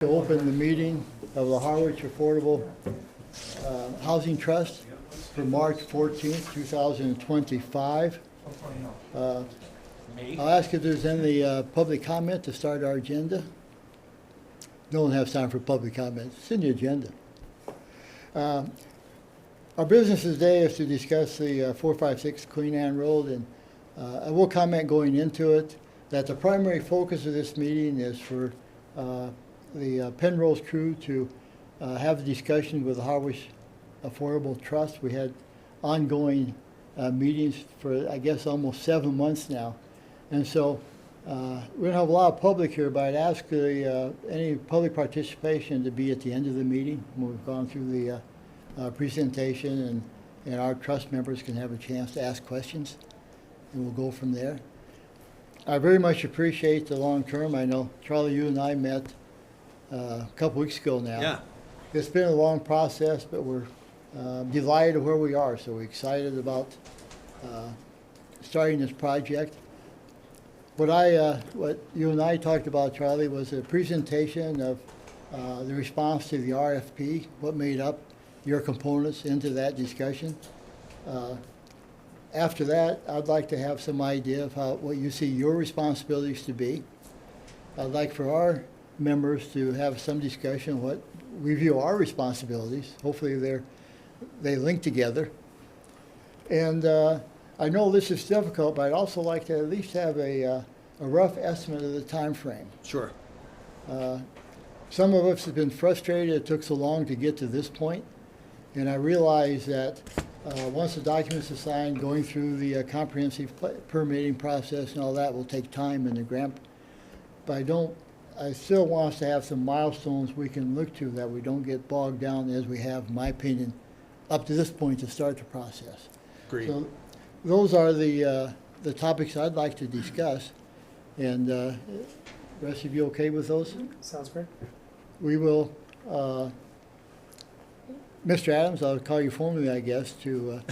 To open the meeting of the Harwich Affordable Housing Trust for March 14th, 2025. I'll ask if there's any public comment to start our agenda. No one has time for public comment. It's in the agenda. Our business today is to discuss the 456 Queen Anne Road, and I will comment going into it that the primary focus of this meeting is for the Penrose crew to have a discussion with the Harwich Affordable Trust. We had ongoing meetings for, I guess, almost 7 months now. And so we're going to have a lot of public here, but I'd ask any public participation to be at the end of the meeting when we've gone through the presentation, and our trust members can have a chance to ask questions, and we'll go from there. I very much appreciate the long term. I know, Charlie, you and I met a couple weeks ago now. Yeah. It's been a long process, but we're delighted where we are. So we're excited about starting this project. What you and I talked about, Charlie, was a presentation of the response to the RFP, what made up your components into that discussion. After that, I'd like to have some idea of what you see your responsibilities to be. I'd like for our members to have some discussion what we view our responsibilities. Hopefully they link together. And I know this is difficult, but I'd also like to at least have a rough estimate of the time frame. Sure. Some of us have been frustrated it took so long to get to this point, and I realize that once the documents are signed, going through the comprehensive permitting process and all that will take time in the grant. But I still want us to have some milestones we can look to that we don't get bogged down as we have, in my opinion, up to this point to start the process. Agreed. So those are the topics I'd like to discuss. And rest of you okay with those? Sounds great. We will, Mr. Adams, I'll call you formally, I guess, to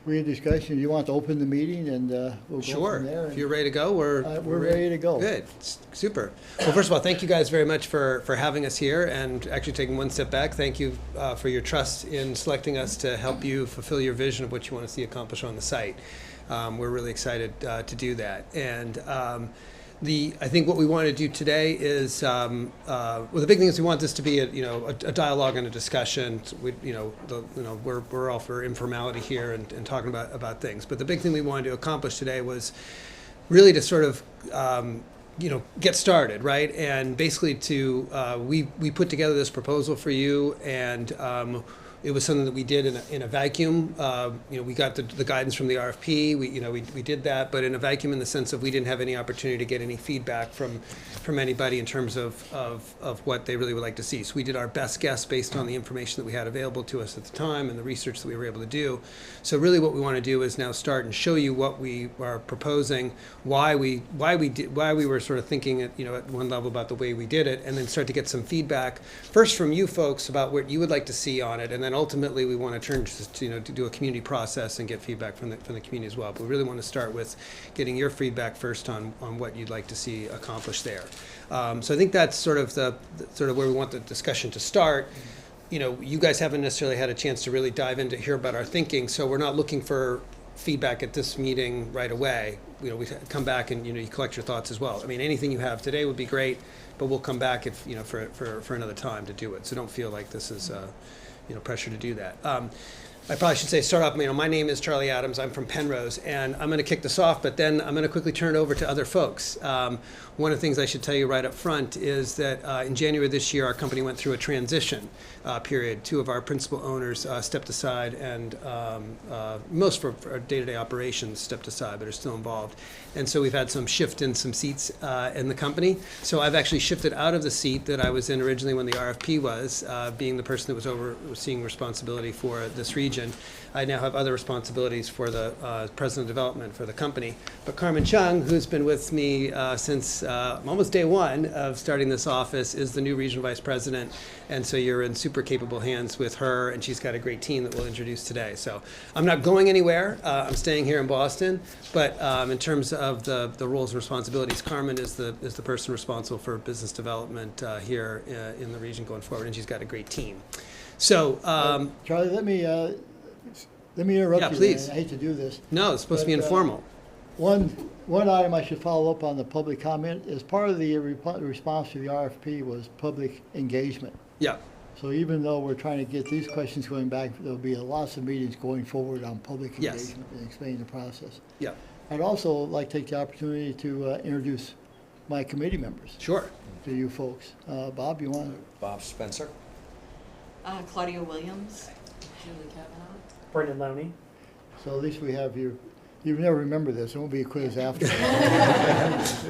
we had discussion. You want to open the meeting, and we'll go from there. If you're ready to go, we're ready to go. Good. Super. Well, first of all, thank you guys very much for having us here, and actually taking one step back. Thank you for your trust in selecting us to help you fulfill your vision of what you want to see accomplished on the site. We're really excited to do that. And I think what we want to do today is, well, the big thing is we want this to be a dialogue and a discussion. We're all for informality here and talking about things. But the big thing we wanted to accomplish today was really to sort of get started, right? And basically we put together this proposal for you, and it was something that we did in a vacuum. We got the guidance from the RFP. We did that, but in a vacuum in the sense of we didn't have any opportunity to get any feedback from anybody in terms of what they really would like to see. So we did our best guess based on the information that we had available to us at the time and the research that we were able to do. So really, what we want to do is now start and show you what we are proposing, why we were sort of thinking at one level about the way we did it, and then start to get some feedback first from you folks about what you would like to see on it, and then ultimately we want to turn to do a community process and get feedback from the community as well. But we really want to start with getting your feedback first on what you'd like to see accomplished there. So I think that's sort of where we want the discussion to start. You guys haven't necessarily had a chance to really dive into hear about our thinking, so we're not looking for feedback at this meeting right away. We come back and you collect your thoughts as well. I mean, anything you have today would be great, but we'll come back if for another time to do it. So don't feel like this is pressure to do that. I probably should start off, my name is Charlie Adams. I'm from Penrose, and I'm going to kick this off, but then I'm going to quickly turn it over to other folks. One of the things I should tell you right up front is that in January this year, our company went through a transition period. Two of our principal owners stepped aside, and most for our day-to-day operations stepped aside, but are still involved. And so we've had some shift in some seats in the company. So I've actually shifted out of the seat that I was in originally when the RFP was, being the person that was overseeing responsibility for this region. region. I now have other responsibilities for the president of development for the company. But Carmen Chung, who's been with me since almost day one of starting this office, is the new regional vice president. And so you're in super capable hands with her, and she's got a great team that we'll introduce today. So I'm not going anywhere. I'm staying here in Boston. But in terms of the roles and responsibilities, Carmen is the person responsible for business development here in the region going forward, and she's got a great team. So Charlie, let me interrupt Yeah, you. please. I hate to do this. no, it's supposed to be But, informal. One item I should follow up on the public comment is part of the response to the RFP was public engagement. Yeah. So even though we're trying to get these questions going back, there'll be lots of meetings going forward on public Yes. engagement and explaining the process. Yeah. I'd also like to take the opportunity to introduce my committee members Sure. to you folks. Bob, you want to? Bob Spencer. Claudia Williams. Julie Kavanaugh. Brendan Lowney. So at least we have you. You never remember this. It won't be a quiz after.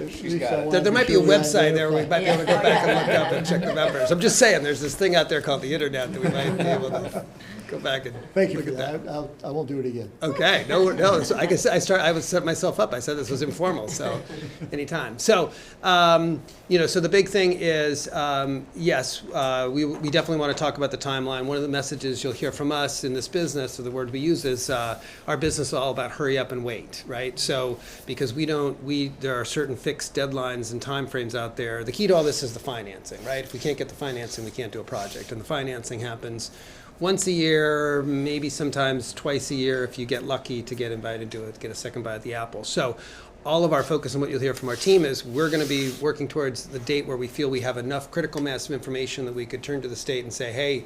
She's got it. There might be a website there where we might be able to go back and look up and check the members. I'm just saying, there's this thing out there called the internet that we might be able to go back and Thank you look for at that. that. I won't do it again. Okay, no. So I guess I would set myself up. I said this was informal, so anytime. So, so the big thing is, yes, we definitely want to talk about the timeline. One of the messages you'll hear from us in this business, or the word we use is, our business is all about hurry up and wait, right? So, because there are certain fixed deadlines and timeframes out there. The key to all this is the financing, right? If we can't get the financing, we can't do a project, and the financing happens once a year, maybe sometimes twice a year if you get lucky to get invited to it, get a second bite at the apple. So all of our focus and what you'll hear from our team is we're going to be working towards the date where we feel we have enough critical mass of information that we could turn to the state and say, hey,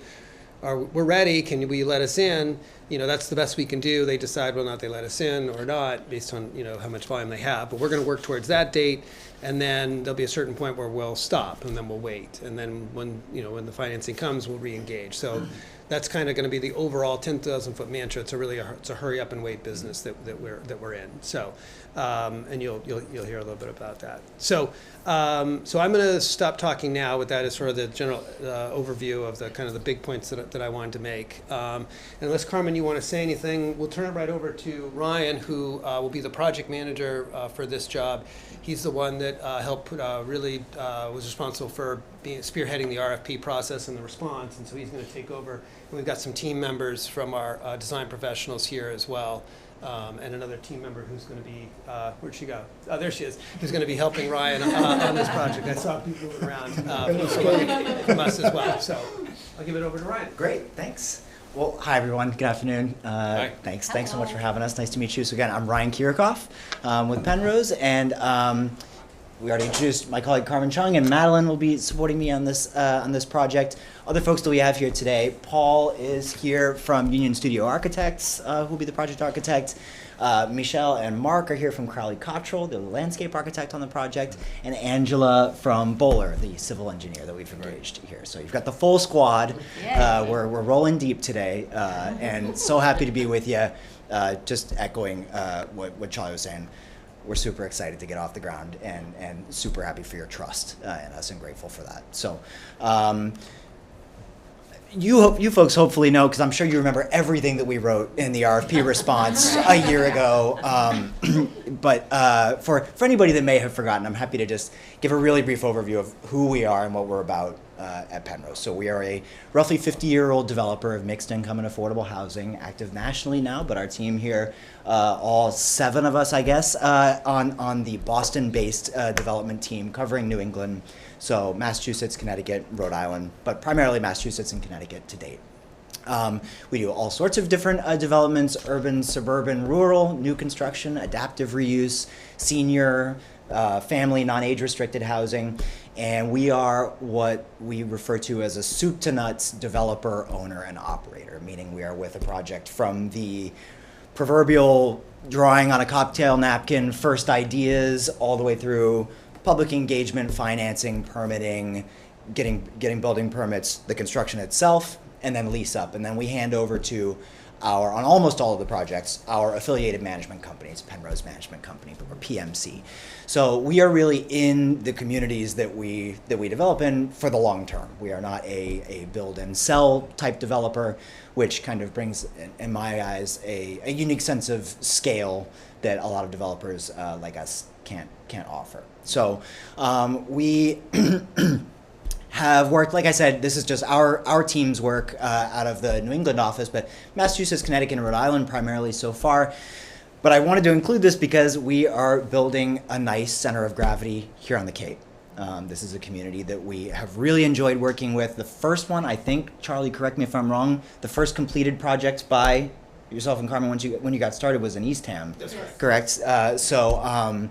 we're ready, can we let us in? That's the best we can do. They decide whether or not they let us in or not based on, how much volume they have. But we're going to work towards that date, and then there'll be a certain point where we'll stop, and then we'll wait. And then when the financing comes, we'll re-engage. So that's kind of going to be the overall 10,000-foot mantra. It's a hurry up and wait business that we're in. So, and you'll hear a little bit about that. So I'm going to stop talking now. With that as sort of the general overview of the kind of the big points that I wanted to make. Unless Carmen, you want to say anything, we'll turn it right over to Ryan, who will be the project manager for this job. He's the one that helped was responsible for spearheading the RFP process and the response, and so he's going to take over. And we've got some team members from our design professionals here as well, and another team member who's going to be, where'd she go? Oh, there she is, who's going to be helping Ryan on this project. I saw people moving around from us as well, so I'll give it over to Ryan. Great, thanks. Well, hi everyone. Good afternoon. Hi. Thanks so much for having us. Nice to meet you. So again, I'm Ryan Kirikoff with Penrose, and we already introduced my colleague Carmen Chung, and Madeline will be supporting me on this project. Other folks that we have here today: Paul is here from Union Studio Architects, who will be the project architect. Michelle and Mark are here from Crowley Cottrell, the landscape architect on the project, and Angela from Bowler, the civil engineer that we've engaged here. So you've got the full squad. We're rolling deep today, and so happy to be with you. Just echoing what Charlie was saying, we're super excited to get off the ground, and super happy for your trust in us and grateful for that. So. You folks hopefully know, because I'm sure you remember everything that we wrote in the RFP response a year ago. But for anybody that may have forgotten, I'm happy to just give a really brief overview of who we are and what we're about at Penrose. So we are a roughly 50-year-old developer of mixed income and affordable housing, active nationally now, but our team here, all 7 of us, I guess, on the Boston-based development team covering New England. So Massachusetts, Connecticut, Rhode Island, but primarily Massachusetts and Connecticut to date. We do all sorts of different developments: urban, suburban, rural, new construction, adaptive reuse, senior, family, non-age restricted housing. And we are what we refer to as a soup to nuts developer, owner, and operator, meaning we are with a project from the proverbial drawing on a cocktail napkin, first ideas, all the way through public engagement, financing, permitting, getting building permits, the construction itself, and then lease up. And then we hand over to on almost all of the projects, our affiliated management companies, Penrose Management Company, or PMC. So we are really in the communities that we develop in for the long term. We are not a build and sell type developer, which kind of brings, in my eyes, a unique sense of scale that a lot of developers like us can't offer. So we have worked, like I said, this is just our team's work out of the New England office, but Massachusetts, Connecticut, and Rhode Island primarily so far. But I wanted to include this because we are building a nice center of gravity here on the Cape. This is a community that we have really enjoyed working with. The first one, I think, Charlie, correct me if I'm wrong, the first completed project by yourself and Carmen when you got started was in Eastham. That's right. Correct? So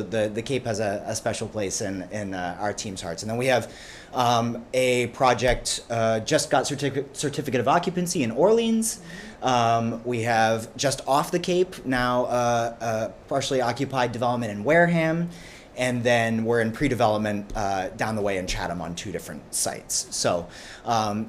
the Cape has a special place in our team's hearts. And then we have a project just got certificate of occupancy in Orleans. We have just off the Cape now partially occupied development in Wareham. And then we're in pre-development down the way in Chatham on 2 different sites. So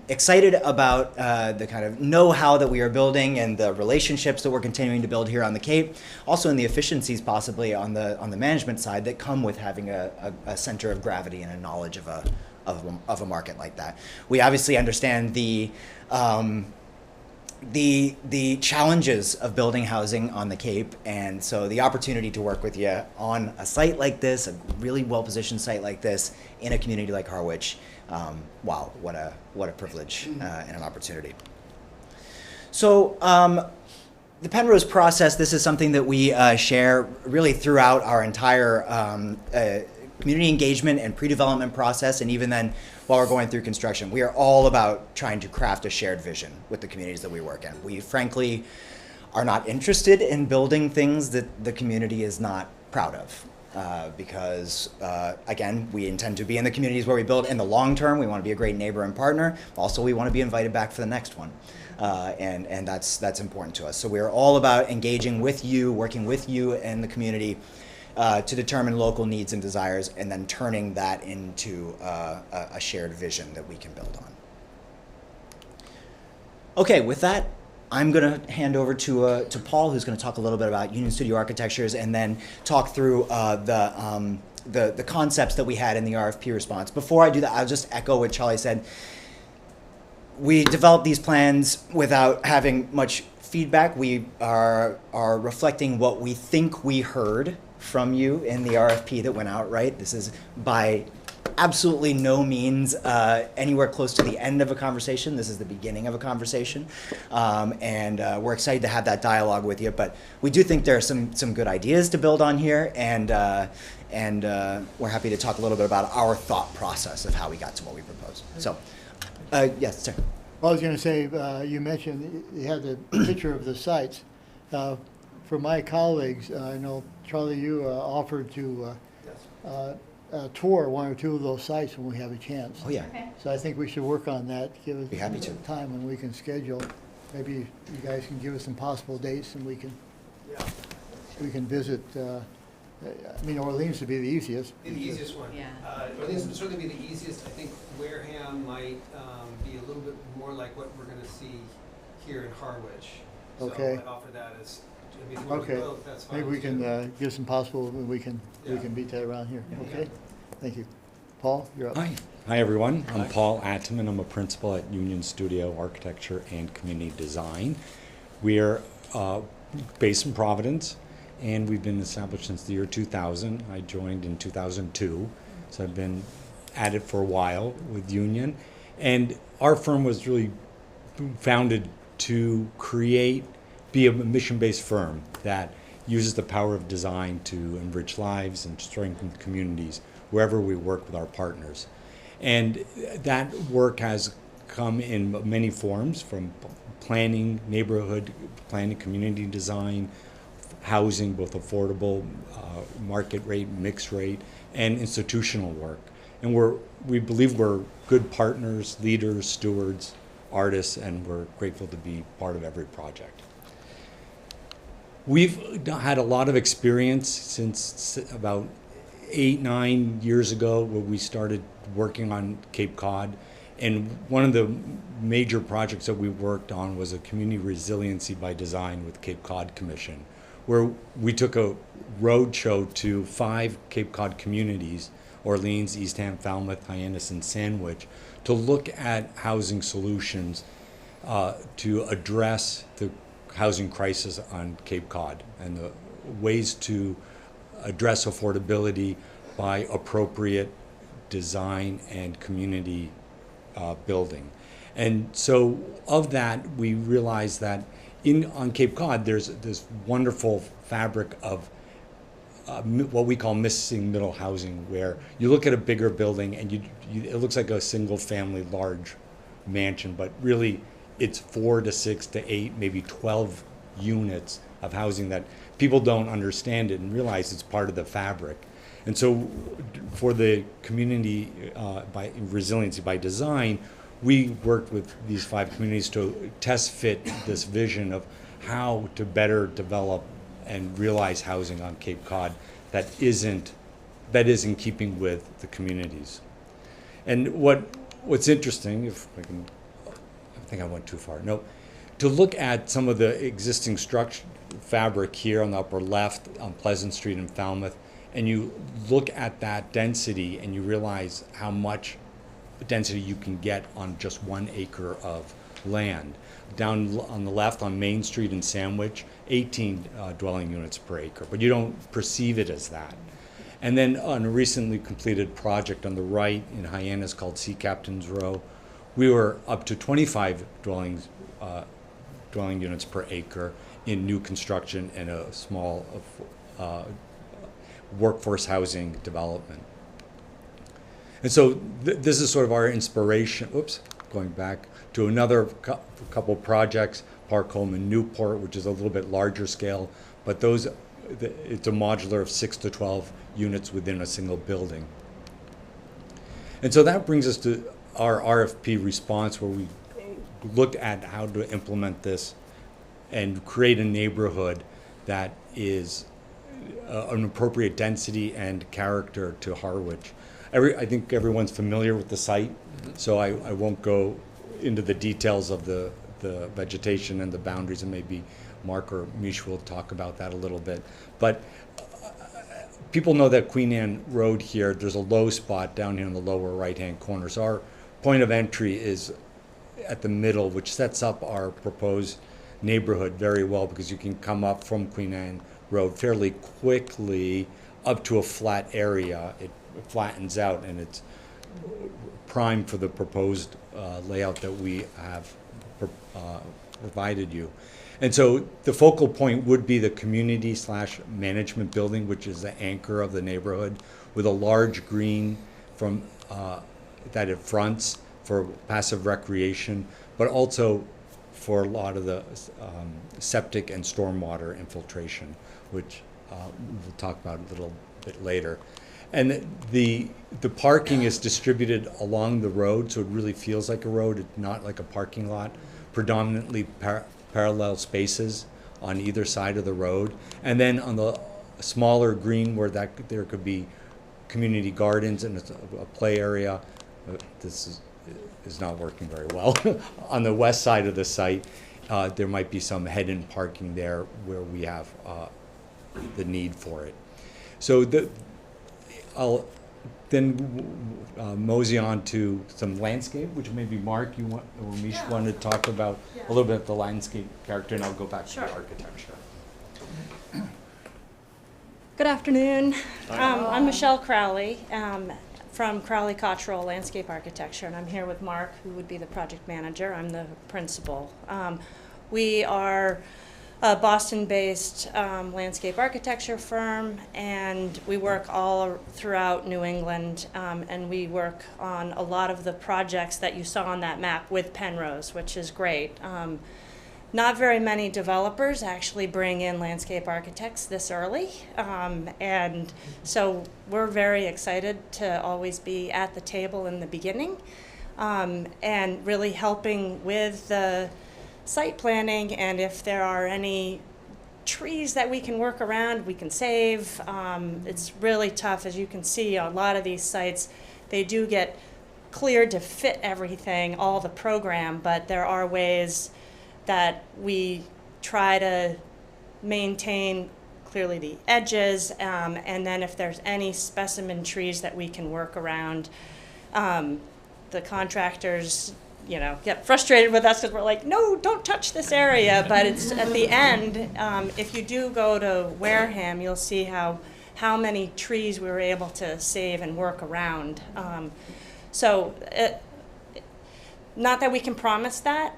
excited about the kind of know-how that we are building and the relationships that we're continuing to build here on the Cape. Also in the efficiencies possibly on the management side that come with having a center of gravity and a knowledge of a market like that. We obviously understand the challenges of building housing on the Cape, and so the opportunity to work with you on a site like this, a really well-positioned site like this, in a community like Harwich, wow, what a privilege and an opportunity. So the Penrose process, this is something that we share really throughout our entire community engagement and pre-development process, and even then while we're going through construction. We are all about trying to craft a shared vision with the communities that we work in. We frankly are not interested in building things that the community is not proud of because, again, we intend to be in the communities where we build in the long term. We want to be a great neighbor and partner. Also, we want to be invited back for the next one. And that's important to us. So we're all about engaging with you, working with you and the community to determine local needs and desires, and then turning that into a shared vision that we can build on. Okay, with that, I'm going to hand over to Paul, who's going to talk a little bit about Union Studio Architectures, and then talk through the concepts that we had in the RFP response. Before I do that, I'll just echo what Charlie said. We developed these plans without having much feedback. We are reflecting what we think we heard from you in the RFP that went out, right? This is by absolutely no means anywhere close to the end of a conversation. This is the beginning of a conversation. And we're excited to have that dialogue with you, but we do think there are some good ideas to build on here, and we're happy to talk a little bit about our thought process of how we got to what we proposed. So, yes, sir. Well, I was going to say, you mentioned you had the picture of the sites. For my colleagues, I know, Charlie, you offered to tour 1 or 2 of those sites when we have a chance. Oh, yeah. Okay. So I think we should work on that. Give us Be happy to. time when we can schedule. Maybe you guys can give us some possible dates, and we can visit. I mean, Orleans would be the easiest. Be the easiest one. Yeah. Orleans would certainly be the easiest. I think Wareham might be a little bit more like what we're going to see here in Harwich. Okay. So I offer that as. I mean, if you want to Okay. do both, that's fine. Maybe we too. can give some possible, and we can Yeah. beat that around here. Yeah. Okay. Thank you. Paul, you're up. Hi everyone. I'm Paul Atman. I'm a principal at Union Studio Architecture and Community Design. We are based in Providence, and we've been established since the year 2000. I joined in 2002, so I've been at it for a while with Union. And our firm was really founded to be a mission-based firm that uses the power of design to enrich lives and strengthen communities wherever we work with our partners. And that work has come in many forms, from planning, neighborhood planning, community design, housing, both affordable, market rate, mixed rate, and institutional work. And we believe we're good partners, leaders, stewards, artists, and we're grateful to be part of every project. We've had a lot of experience since about 8-9 years ago when we started working on Cape Cod, And one of the major projects that we worked on was a community resiliency by design with Cape Cod Commission, where we took a road show to 5 Cape Cod communities, Orleans, Eastham, Falmouth, Hyannis, and Sandwich, to look at housing solutions to address the housing crisis on Cape Cod and the ways to address affordability by appropriate design and community building. And so of that, we realized that on Cape Cod, there's this wonderful fabric of what we call missing middle housing, where you look at a bigger building and it looks like a single family large mansion, but really it's 4 to 6 to 8, maybe 12 units of housing that people don't understand it and realize it's part of the fabric. And so for the community by resiliency by design, we worked with these 5 communities to test fit this vision of how to better develop and realize housing on Cape Cod that is in keeping with the communities. And what's interesting, if I can, I think I went too far. No, to look at some of the existing structure fabric here on the upper left on Pleasant Street in Falmouth, and you look at that density and you realize how much density you can get on just 1 acre of land. Down on the left on Main Street in Sandwich, 18 dwelling units per acre, but you don't perceive it as that. And then on a recently completed project on the right in Hyannis called Sea Captain's Row, we were up to 25 dwelling units per acre in new construction and a small workforce housing development. And so this is sort of our inspiration. Oops, going back to another couple projects, Park Home in Newport, which is a little bit larger scale, but it's a modular of 6 to 12 units within a single building. And so that brings us to our RFP response, where we looked at how to implement this and create a neighborhood that is an appropriate density and character to Harwich. I think everyone's familiar with the site, so I won't go into the details of the vegetation and the boundaries, and maybe Mark or Mish will talk about that a little bit. But people know that Queen Anne Road here, there's a low spot down here in the lower right-hand corner. So our point of entry is at the middle, which sets up our proposed neighborhood very well, because you can come up from Queen Anne Road fairly quickly up to a flat area. It flattens out and it's prime for the proposed layout that we have provided you. And so the focal point would be the community/management building, which is the anchor of the neighborhood, with a large green from that it fronts for passive recreation, but also for a lot of the septic and stormwater infiltration, which we'll talk about a little bit later. And the parking is distributed along the road, so it really feels like a road. It's not like a parking lot. Predominantly parallel spaces on either side of the road. And then on the smaller green, where there could be community gardens and a play area. This is not working very well. On the west side of the site, there might be some head-in parking there where we have the need for it. So I'll then mosey on to some landscape, which maybe Mark or Mish wanted to talk about a little bit of the landscape character, and I'll go back to the architecture. Good afternoon. I'm Michelle Crowley from Crowley Cottrell Landscape Architecture, and I'm here with Mark, who would be the project manager. I'm the principal. We are a Boston-based landscape architecture firm, and we work all throughout New England, and we work on a lot of the projects that you saw on that map with Penrose, which is great. Not very many developers actually bring in landscape architects this early, and so we're very excited to always be at the table in the beginning, and really helping with the site planning, and if there are any trees that we can work around, we can save. It's really tough, as you can see, a lot of these sites, they do get cleared to fit everything, all the program, but there are ways that we try to maintain clearly the edges, and then if there's any specimen trees that we can work around, the contractors, get frustrated with us because we're like, no, don't touch this area. But it's at the end, if you do go to Wareham, you'll see how many trees we were able to save and work around. Not that we can promise that,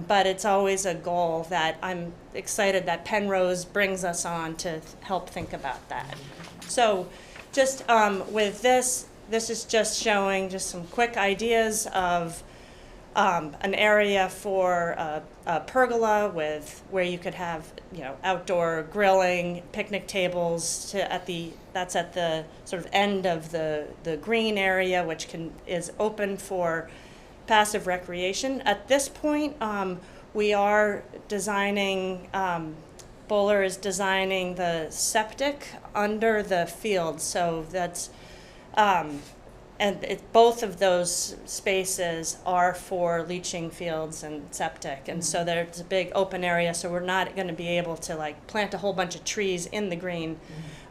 but it's always a goal that I'm excited that Penrose brings us on to help think about that. So just with this is just showing just some quick ideas of an area for a pergola where you could have outdoor grilling, picnic tables. That's at the sort of end of the green area, which is open for passive recreation. At this point, we are designing. Bowler is designing the septic under the field, so that's. Both of those spaces are for leaching fields and septic, and so there's a big open area. So we're not going to be able to plant a whole bunch of trees in the green,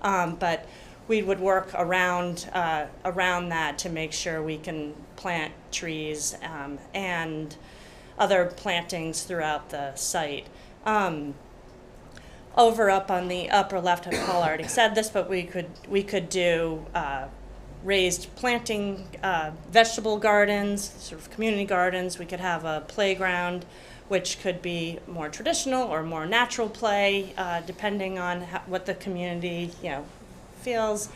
but we would work around that to make sure we can plant trees and other plantings throughout the site. Over up on the upper left, Paul already said this, but we could do. Raised planting, vegetable gardens, sort of community gardens. We could have a playground, which could be more traditional or more natural play, depending on what the community feels.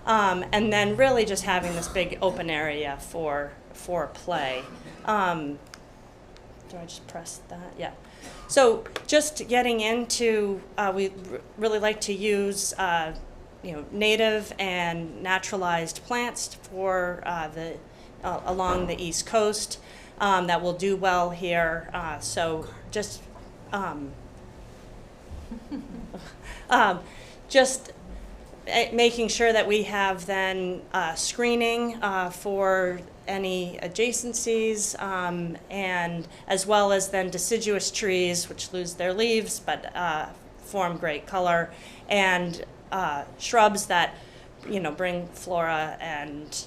And then really just having this big open area for play. Do I just press that? Yeah. So just getting into, we really like to use native and naturalized plants for along the East Coast that will do well here. So just making sure that we have then screening for any adjacencies, and as well as then deciduous trees, which lose their leaves but form great color, and shrubs that bring flora and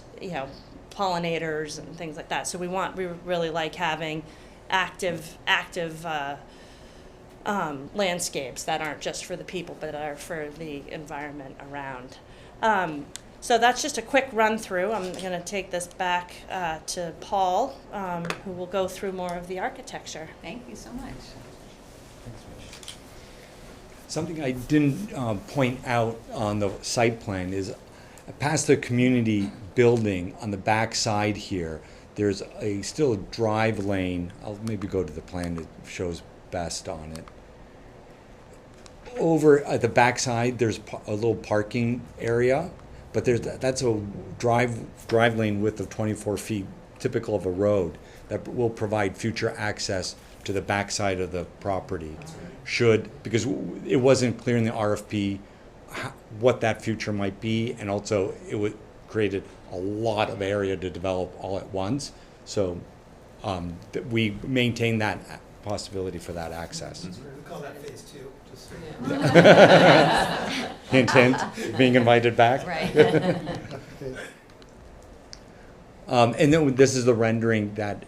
pollinators and things like that. So we really like having active landscapes that aren't just for the people but are for the environment around. So that's just a quick run through. I'm going to take this back to Paul, who will go through more of the architecture. Thank you so much. Something I didn't point out on the site plan is past the community building on the back side here, there's still a drive lane. I'll maybe go to the plan that shows best on it. Over at the back side, there's a little parking area, but that's a drive lane width of 24 feet, typical of a road, that will provide future access to the back side of the property. Because it wasn't clear in the RFP what that future might be, and also it would created a lot of area to develop all at once. So we maintain that possibility for that access. We call that phase 2. Just Hint, hint, being invited back. Right. And then this is the rendering that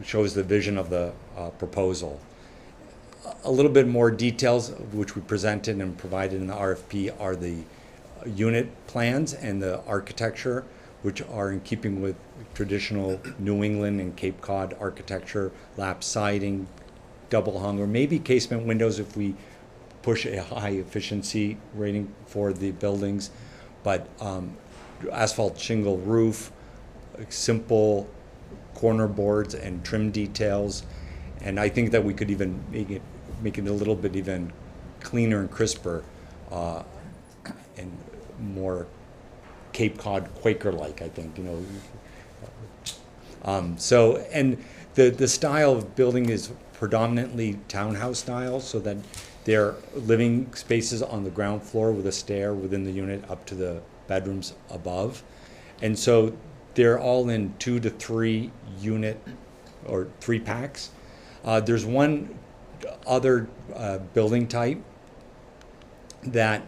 shows the vision of the proposal. A little bit more details, which we presented and provided in the RFP, are the unit plans and the architecture, which are in keeping with traditional New England and Cape Cod architecture, lap siding, double hung, or maybe casement windows if we push a high efficiency rating for the buildings, but asphalt shingle roof, simple corner boards and trim details. And I think that we could even make it a little bit even cleaner and crisper and more Cape Cod Quaker-like, I think, So, and the style of building is predominantly townhouse style, so that there are living spaces on the ground floor with a stair within the unit up to the bedrooms above. And so they're all in 2 to 3 unit or 3 packs. There's one other building type that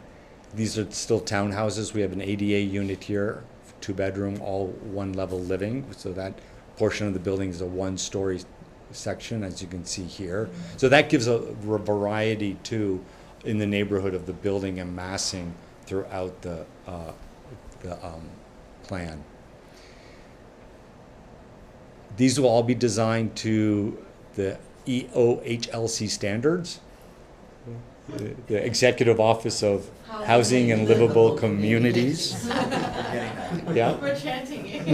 these are still townhouses. We have an ADA unit here, 2-bedroom, all 1-level living. So that portion of the building is a 1-story section, as you can see here. So that gives a variety too in the neighborhood of the building and massing throughout the plan. These will all be designed to the EOHLC standards, the Executive Office of Housing and Livable Communities. Yeah. We're chanting it.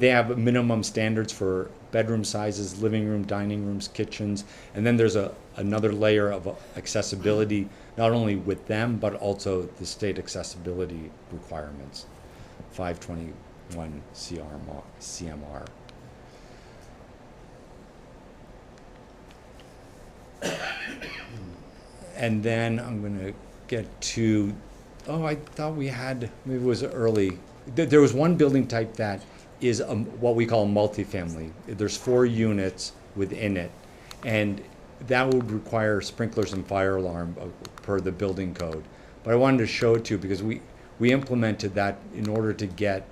They have minimum standards for bedroom sizes, living room, dining rooms, kitchens, and then there's another layer of accessibility, not only with them, but also the state accessibility requirements, 521 CMR. And then I'm going to get to, I thought we had, maybe it was early. There was one building type that is what we call a multifamily. There's 4 units within it, and that would require sprinklers and fire alarm per the building code. But I wanted to show it to you because we implemented that in order to get,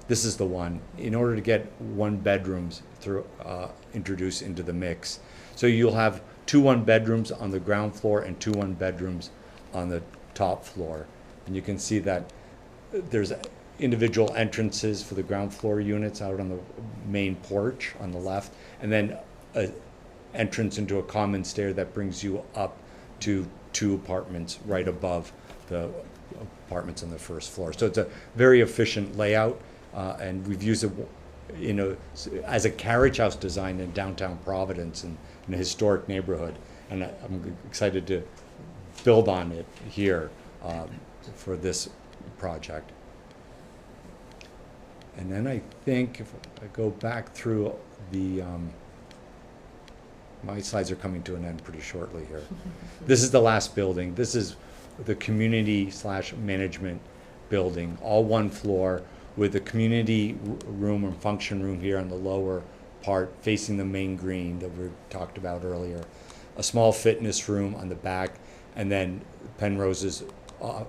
this is the one, in order to get 1-bedrooms introduced into the mix. So you'll have 2 1-bedrooms on the ground floor and 2 1-bedrooms on the top floor. And you can see that there's individual entrances for the ground floor units out on the main porch on the left, and then an entrance into a common stair that brings you up to 2 apartments right above the apartments on the first floor. So it's a very efficient layout, and we've used it as a carriage house design in downtown Providence in a historic neighborhood, and I'm excited to build on it here for this project. And then I think if I go back through my slides are coming to an end pretty shortly here. This is the last building. This is the community/management building, all 1 floor with a community room or function room here on the lower part facing the main green that we talked about earlier, a small fitness room on the back, and then Penrose's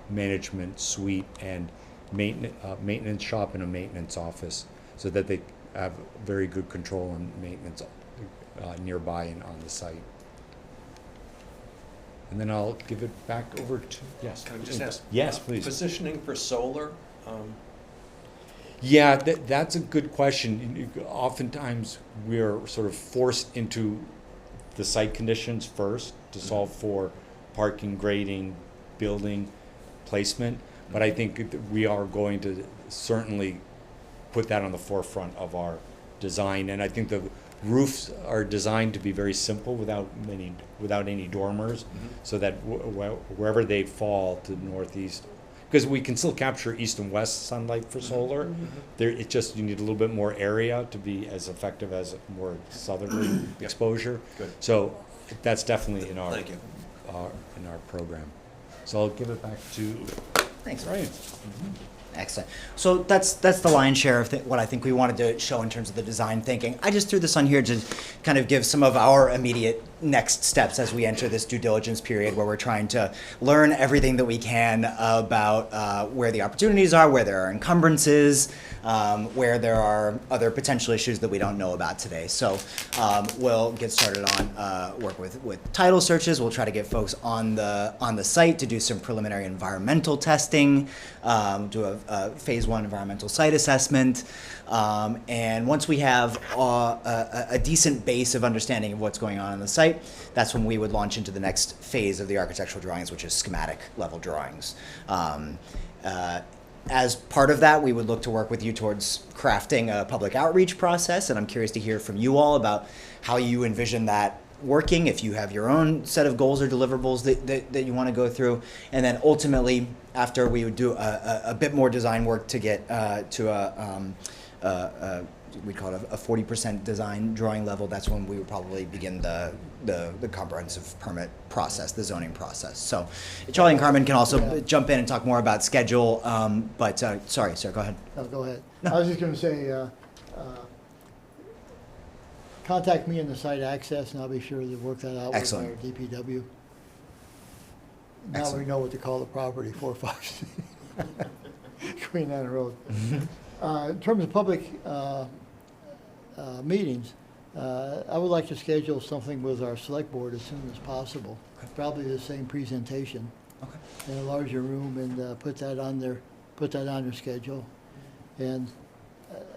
management suite and maintenance shop and a maintenance office, so that they have very good control and maintenance nearby and on the site. And then I'll give it back over to, yes. Can I just ask? Yes, please. Positioning for solar? Yeah, that's a good question. Oftentimes we're sort of forced into the site conditions first to solve for parking, grading, building, placement. But I think we are going to certainly put that on the forefront of our design. And I think the roofs are designed to be very simple without any dormers, so that wherever they fall to the northeast, because we can still capture east and west sunlight for solar. It's just you need a little bit more area to be as effective as more southerly exposure. Good. So that's definitely in our Thank you. In our program. So I'll give it back to Thanks. Ryan. Excellent. So that's the lion's share of what I think we wanted to show in terms of the design thinking. I just threw this on here to kind of give some of our immediate next steps as we enter this due diligence period, where we're trying to learn everything that we can about where the opportunities are, where there are encumbrances, where there are other potential issues that we don't know about today. So we'll get started on work with title searches. We'll try to get folks on the site to do some preliminary environmental testing, do a phase 1 environmental site assessment, and once we have a decent base of understanding of what's going on the site, that's when we would launch into the next phase of the architectural drawings, which is schematic level drawings. As part of that, we would look to work with you towards crafting a public outreach process, and I'm curious to hear from you all about how you envision that working, if you have your own set of goals or deliverables that you want to go through. And then ultimately, after we would do a bit more design work to get to a we call it a 40% design drawing level, that's when we would probably begin the comprehensive permit process, the zoning process. So Charlie and Carmen can also jump in and talk more about schedule, but sorry, sir, go ahead. No, go ahead. No. I was just gonna say, contact me in the site access, and I'll be sure to work that out with our Excellent. DPW. Now we Excellent. know what to call the property, 456 Queen Anne Road. In terms of public meetings, I would like to schedule something with our select board as soon as possible. Probably the same presentation Okay. in a larger room, and put that on their schedule. And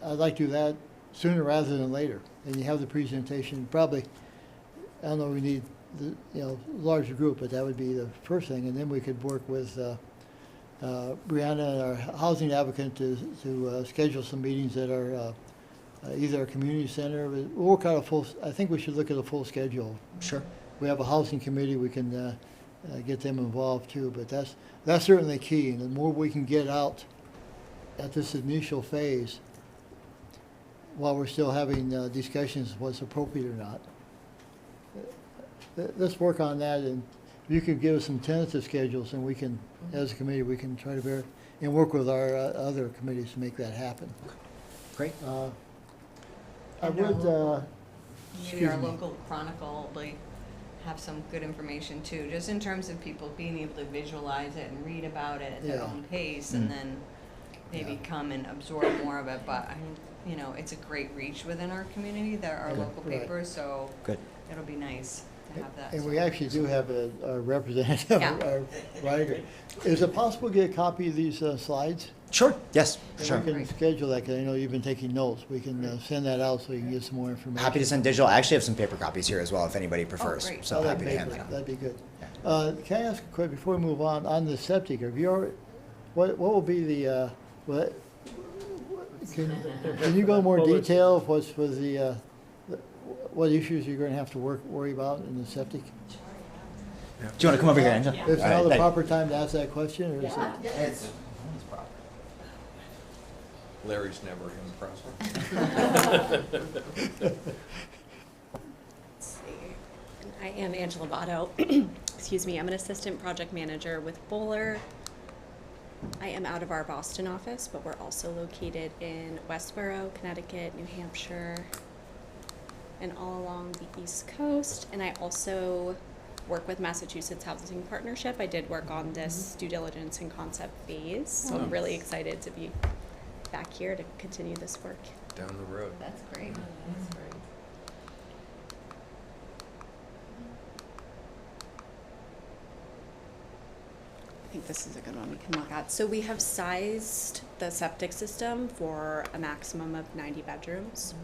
I'd like to do that sooner rather than later. And you have the presentation, probably, I don't know, we need the, larger group, but that would be the first thing. And then we could work with Brianna, our housing advocate, to schedule some meetings that are either a community center. We'll work out I think we should look at a full schedule. Sure. We have a housing committee, we can get them involved too, but that's certainly key. And the more we can get out at this initial phase, while we're still having discussions what's appropriate or not. Let's work on that, and if you could give us some tentative schedules, and we can, as a committee, we can try to and work with our other committees to make that happen. Great. I would, Maybe our excuse me. local chronicle, like, have some good information too, just in terms of people being able to visualize it and read about it at their Yeah. own pace, Mm. and then maybe Yeah. come and absorb more of it. But it's a great reach within our community, there are Good. local Right. papers, so Good. it'll be nice to have that. And we actually do have a representative, Yeah. our writer. Is it possible to get a copy of these slides? Sure. Yes. And Sure. we can Great. schedule that, because I know you've been taking notes. We can send that out so you can get some more information. Happy to send digital. I actually have some paper copies here as well, if anybody prefers. great. So I like happy to hand paper. that out. That'd be good. Yeah. Can I ask a quick, before we move on the septic, have you already, what will be the, can you go in more detail of what's with what issues you're gonna have to worry about in the septic? Do you want to come over here, Angela? Is All now right, the thank- proper time to ask that question, or is it? It's- Larry's never impressed. Let's see. I am Angela Votto. Excuse me. I'm an assistant project manager with Bowler. I am out of our Boston office, but we're also located in Westboro, Connecticut, New Hampshire, and all along the East Coast. And I also work with Massachusetts Housing Partnership. I did work on this due diligence and concept phase, so I'm really excited to be back here to continue this work. Down the road. That's great. I think this is a good one we can look at. So we have sized the septic system for a maximum of 90 bedrooms.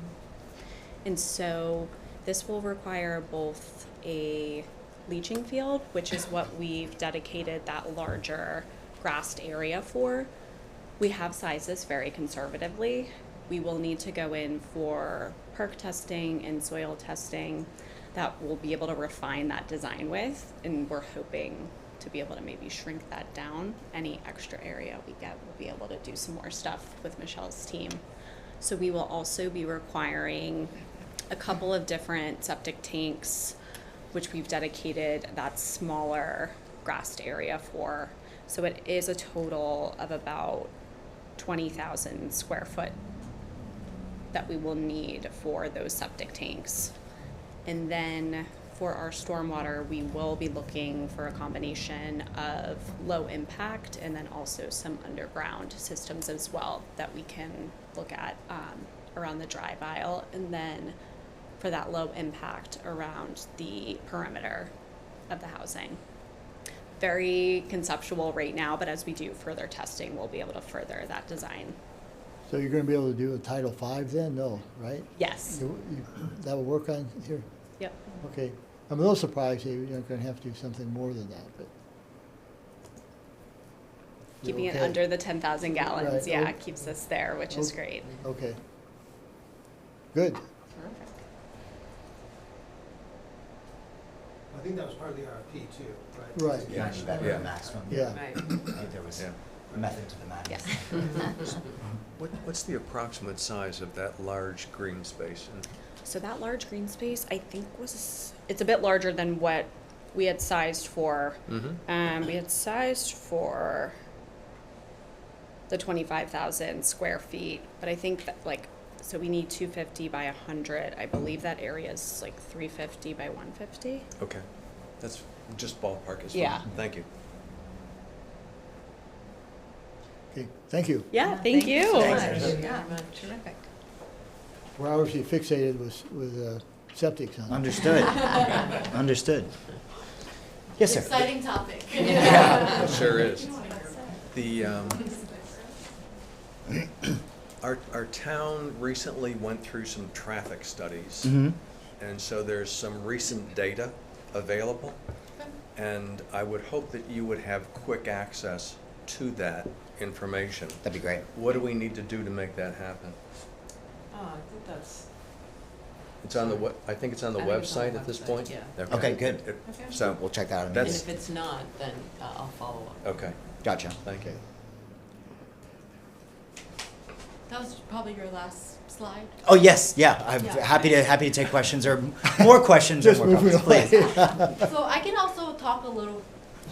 And so this will require both a leaching field, which is what we've dedicated that larger grassed area for. We have sized this very conservatively. We will need to go in for perk testing and soil testing that we'll be able to refine that design with, and we're hoping to be able to maybe shrink that down. Any extra area we get, we'll be able to do some more stuff with Michelle's team. So we will also be requiring a couple of different septic tanks, which we've dedicated that smaller grassed area for. So it is a total of about 20,000 square foot that we will need for those septic tanks. And then for our stormwater, we will be looking for a combination of low impact and then also some underground systems as well that we can look at around the drive aisle, and then for that low impact around the perimeter of the housing. Very conceptual right now, but as we do further testing, we'll be able to further that design. So you're gonna be able to do a Title V then? No, right? Yes. That will work on here? Yep. Okay. I'm a little surprised that you're gonna have to do something more than that, but. Keeping it Okay. under the 10,000 gallons, Right. yeah, keeps us there, which is great. Okay. Good. Terrific. I think that was part of the RFP too, right? Right. Yeah, Yeah. maximum. Yeah. Right. There was. Yeah. Method to the madness. Yes. What's the approximate size of that large green space? And So that large green space, I think it's a bit larger than what we had sized for. We had sized for the 25,000 square feet, but I think that so we need 250 by 100. I believe that area is like 350 by 150. Okay, that's just ballpark is fine. Yeah. Thank you. Okay, thank you. Yeah, thank you. so Thanks. much. Thank Yeah, terrific. We're obviously fixated with septic on it. Understood. Understood. Yes, sir. Exciting topic. It sure is. The, our town recently went through some traffic studies. Mm-hmm. And so there's some recent data available. And I would hope that you would have quick access to that information. That'd be great. What do we need to do to make that happen? Oh, I think that's. It's on the I think it's on the I think it's on website the at this website, point? yeah. Okay, good. Okay. So, We'll check that out. And That's- if it's not, then I'll follow up. okay, Gotcha. thank you. Okay. That was probably your last slide. Oh yes, yeah. I'm Yeah. happy to take questions or more questions. Just or more moving comments, away. please. So I can also talk a little. Do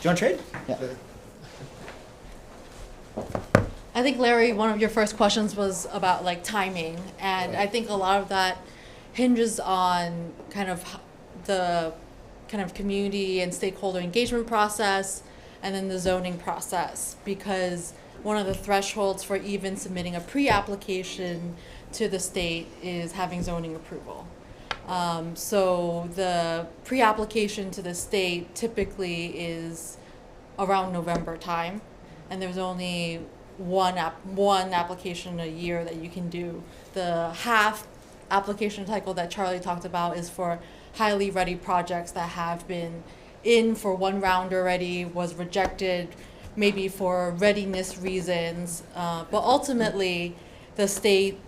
you want to trade? Yeah. I think Larry, one of your first questions was about like timing, and I think a lot of that hinges on kind of the kind of community and stakeholder engagement process, and then the zoning process, because one of the thresholds for even submitting a pre-application to the state is having zoning approval. So the pre-application to the state typically is around November time, and there's only one application a year that you can do. The half application cycle that Charlie talked about is for highly ready projects that have been in for one round already, was rejected maybe for readiness reasons, but ultimately the state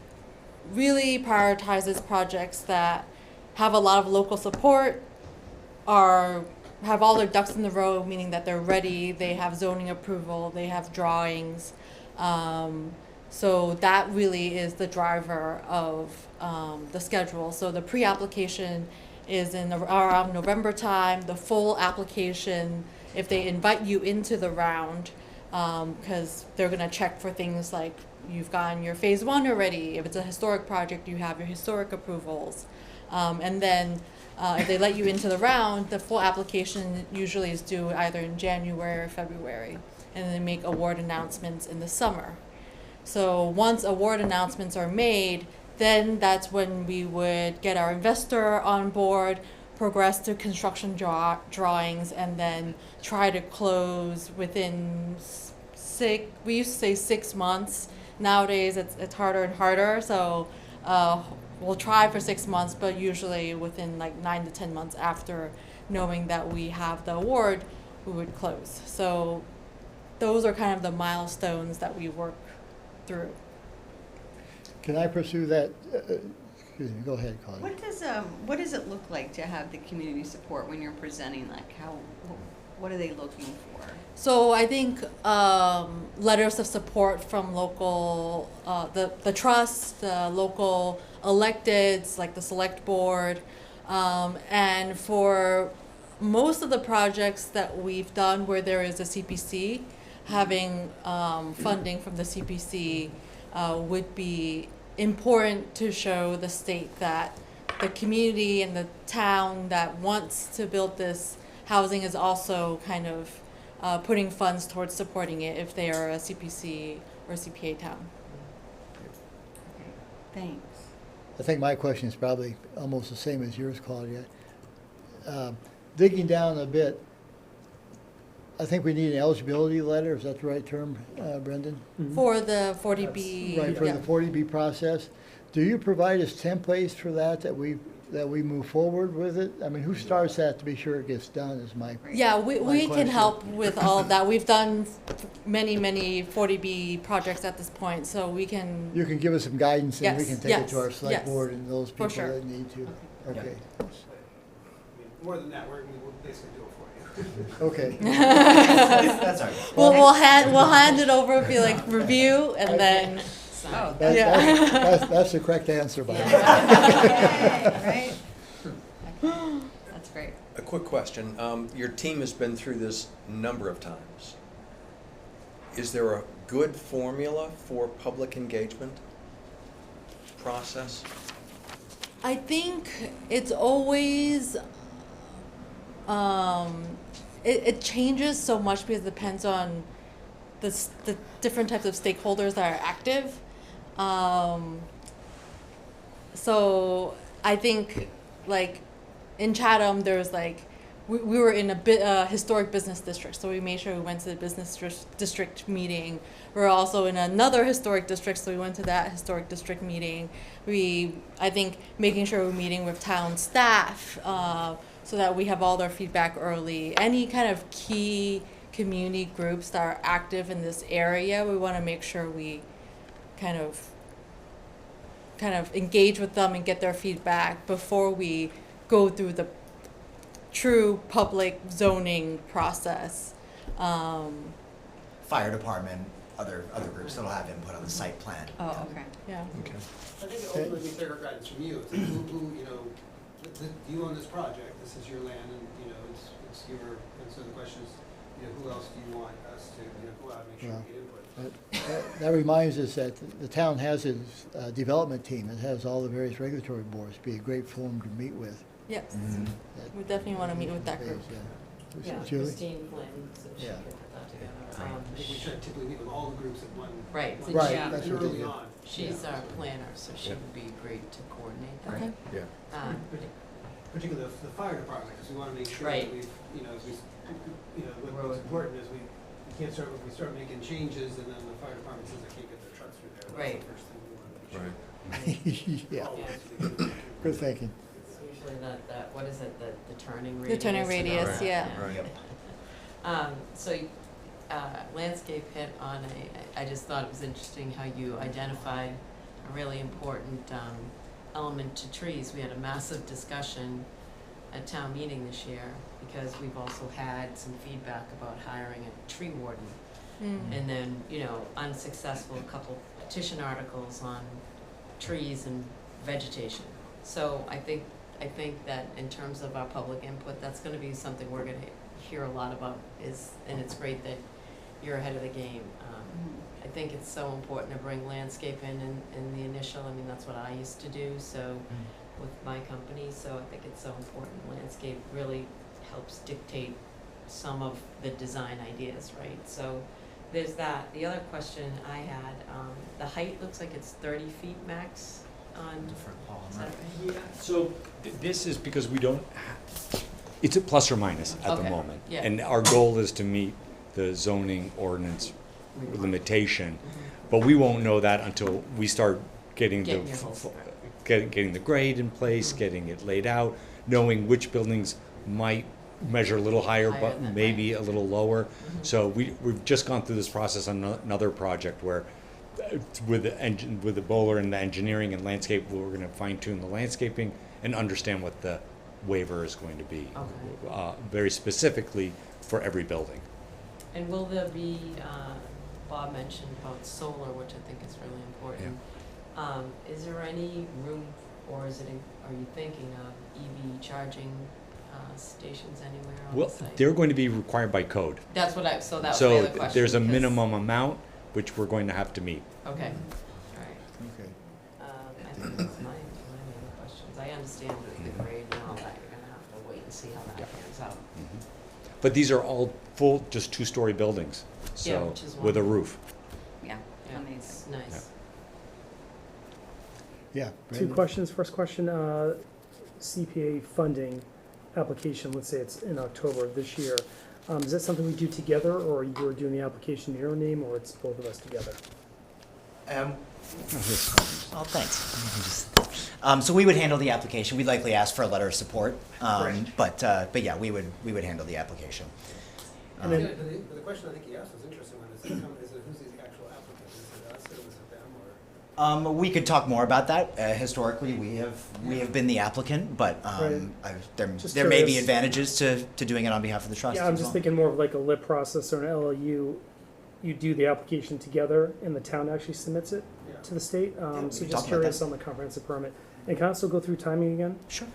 really prioritizes projects that have a lot of local support, have all their ducks in the row, meaning that they're ready, they have zoning approval, they have drawings. So that really is the driver of the schedule. So the pre-application is in around November time. The full application, if they invite you into the round, because they're going to check for things like you've gotten your phase 1 already. If it's a historic project, you have your historic approvals. And then if they let you into the round, the full application usually is due either in January or February. And then they make award announcements in the summer. So once award announcements are made, then that's when we would get our investor on board, progress to construction drawings, and then try to close within we used to say 6 months. Nowadays it's harder and harder, so we'll try for 6 months, but usually within like 9 to 10 months after knowing that we have the award, we would close. So those are kind of the milestones that we work through. Can I pursue that? Excuse me, go ahead, Colin. What does it look like to have the community support when you're presenting? Like what are they looking for? So I think letters of support from local, the trust, the local electeds, like the select board, and for most of the projects that we've done where there is a CPC, having funding from the CPC would be important to show the state that the community and the town that wants to build this housing is also kind of putting funds towards supporting it if they are a CPC or CPA town. Thanks. I think my question is probably almost the same as yours, Claudia. Digging down a bit, I think we need an eligibility letter, is that the right term, Brendan? For the 40B. Right, for yeah. the 40B process. Do you provide us templates for that we move forward with it? I mean, who starts that to be sure it gets done is my, Yeah, we can question. help with all of that. We've done many 40B projects at this point, so we can. you can give us some guidance and we Yes, can take it to yes, our select yes, board and those people sure. that need to. Okay. More than that, we'll basically do it for you. Okay. That's all right. We'll hand it over, be like review, and then Oh, That's, Yeah. that's the correct answer, by the way. right? Okay. That's great. A quick question. Your team has been through this a number of times. Is there a good formula for public engagement process? I think it's always it changes so much because it depends on the different types of stakeholders that are active. So I think like in Chatham there's like we were in a historic business district, so we made sure we went to the business district meeting. We're also in another historic district, so we went to that historic district meeting. I think making sure we're meeting with town staff so that we have all their feedback early. Any kind of key community groups that are active in this area, we want to make sure we kind of engage with them and get their feedback before we go through the true public zoning process. Fire department, other groups that'll have input on the site plan. Oh, okay. Yeah. Okay. I think it ultimately be clear guidance from you. It's like who, you know, you own this project, this is your land, and, you know, it's your, and so the question is, you know, who else do you want us to, you know, go out and make sure we get input? That reminds us that the town has its development team. It has all the various regulatory boards. Be a great forum to meet with. Yes. That We definitely want to meet with that group. is, Yeah, Julie? Christine Flynn, so she Yeah. could put that together. I think we try to typically meet with all the groups at one. Right, so Right, she- that's what they Early do. on. she's Yeah. our planner, so she Yeah. would be great to coordinate that. Okay. Yeah. Particularly the fire department, because we want to make sure Right. that we've, you know, as we, you know, Road. what's important is we can't start, if we start making changes and then the fire department says they can't get their trucks through there. Right. That's the first thing we want to make sure. Right. Yeah, All of us to get it. good thinking. It's usually that, what is it, the turning The radius? turning and all radius, that, yeah. Right. So, landscape hit on I just thought it was interesting how you identified a really important, element to trees. We had a massive discussion at town meeting this year, because we've also had some feedback about hiring a tree warden. And then, you know, unsuccessful couple petition articles on trees and vegetation. So I think that in terms of our public input, that's gonna be something we're gonna hear a lot about and it's great that you're ahead of the game. I think it's so important to bring landscape in the initial, I mean, that's what I used to do, so with my company, so I think it's so important. Landscape really helps dictate some of the design ideas, right? So there's that. The other question I had, the height looks like it's 30 feet max on, Different is that right? So this is because we don't, it's a plus or minus at the Okay, moment. yeah. And our goal is to meet the zoning ordinance limitation, but we won't know that until we start getting the, Getting your whole stuff. getting the grade in place, getting it laid out, knowing which buildings might measure a little higher, Higher but than- maybe a little lower. So we've just gone through this process on another project where with the bowler and the engineering and landscape, we're gonna fine tune the landscaping and understand what the waiver is going to be. Okay. Very specifically for every building. And will there be, Bob mentioned about solar, which I think is really important. Is there any room, or are you thinking of EV charging stations anywhere on the Well, site? they're going to be required by code. That's what so that was my So other question. there's a because- minimum amount which we're going to have to meet. Okay, all right. Okay. I think that's my other questions. I understand the grade and all that, you're gonna have to wait and see how that pans out. But these are all full, just two-story buildings, Yeah, so, which is with a wonderful. roof. Yeah, Yeah, amazing. it's nice. Yeah. Two Brandon? questions. First question, CPA funding application, let's say it's in October of this year. Is that something we do together, or you're doing the application in your own name, or it's both of us together? Oh, thanks. So we would handle the application. We'd likely ask for a letter of support, but yeah, we would handle the application. And then- But the question I think he asked was interesting, when it's come, is it who's the actual applicant? Is it us or is it them or? We could talk more about that. Historically, we have been the applicant, but Right. Just there may be curious. advantages to doing it on behalf of the trust. Yeah, I'm as just well. thinking more of like a LIP process or an LLU. You do the application together, and the town actually submits it to the state. we So can just talk about curious that. on the comprehensive permit. And can I also go through timing again? Sure.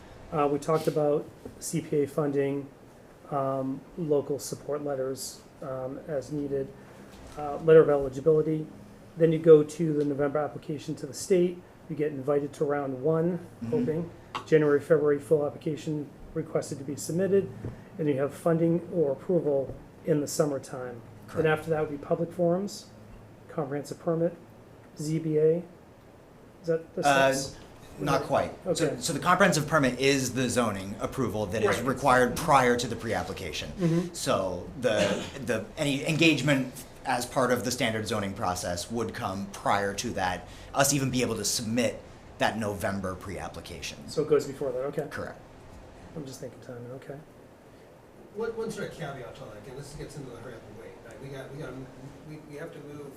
We talked about CPA funding, local support letters as needed, letter of eligibility. Then you go to the November application to the state. You get invited to round one, hoping. January, February, full application requested to be submitted. And you have funding or approval in the summertime. Correct. Then after that would be public forums, comprehensive permit, ZBA. Is that the steps? Not quite. Okay. So the comprehensive permit is the zoning approval that is Right. required prior to the pre-application. So any engagement as part of the standard zoning process would come prior to that, us even be able to submit that November pre-application. So it goes before that, okay. Correct. I'm just thinking timing, okay. One sort of caveat to that, again, this gets into the hurry up and wait, right? We have to move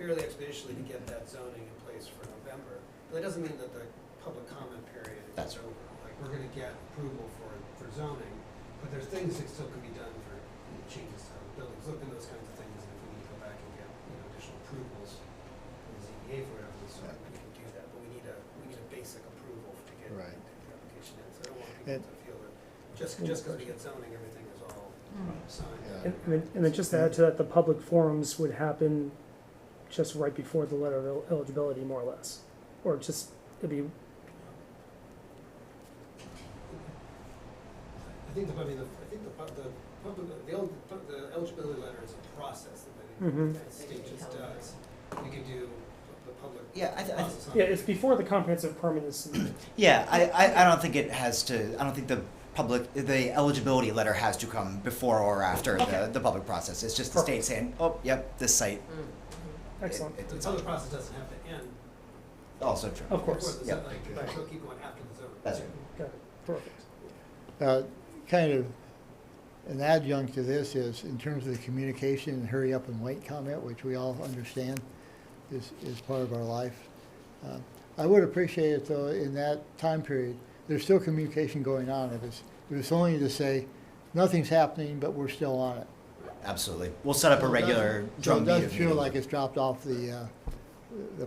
fairly expeditiously to get that zoning in place for November. But that doesn't mean that the public comment period is That's over. Like, we're gonna get approval for zoning, but there's things that still can be done for changes to buildings, look at those kinds of things, and if we need to go back and get, additional approvals from the ZBA for whatever, so we can do that, but we need a basic approval to get Right. the application in, so I don't want people And- to feel that just because we get zoning, everything is all signed. Yeah. And then just to add to that, the public forums would happen just right before the letter of eligibility, more or less. Or just, it'd be, I think the eligibility letter is a process that the state just does. We can do the public Yeah, process. yeah, it's before the comprehensive permit is submitted. Yeah, I don't think it has to, I don't think the eligibility letter has to come before or after the public process. It's just the state saying, oh, yep, this site. Excellent. it- The it's public process doesn't have to end also true. Of course. before the, Yep. like, it'll keep going after the zoning. That's right. Got it, perfect. Kind of an adjunct to this is in terms of the communication and hurry up and wait comment, which we all understand is part of our life. I would appreciate it though, in that time period, there's still communication going on. If it's only to say, nothing's happening, but we're still on it. Absolutely. We'll set up a regular So it drumbeat doesn't of feel meetings. like it's dropped off the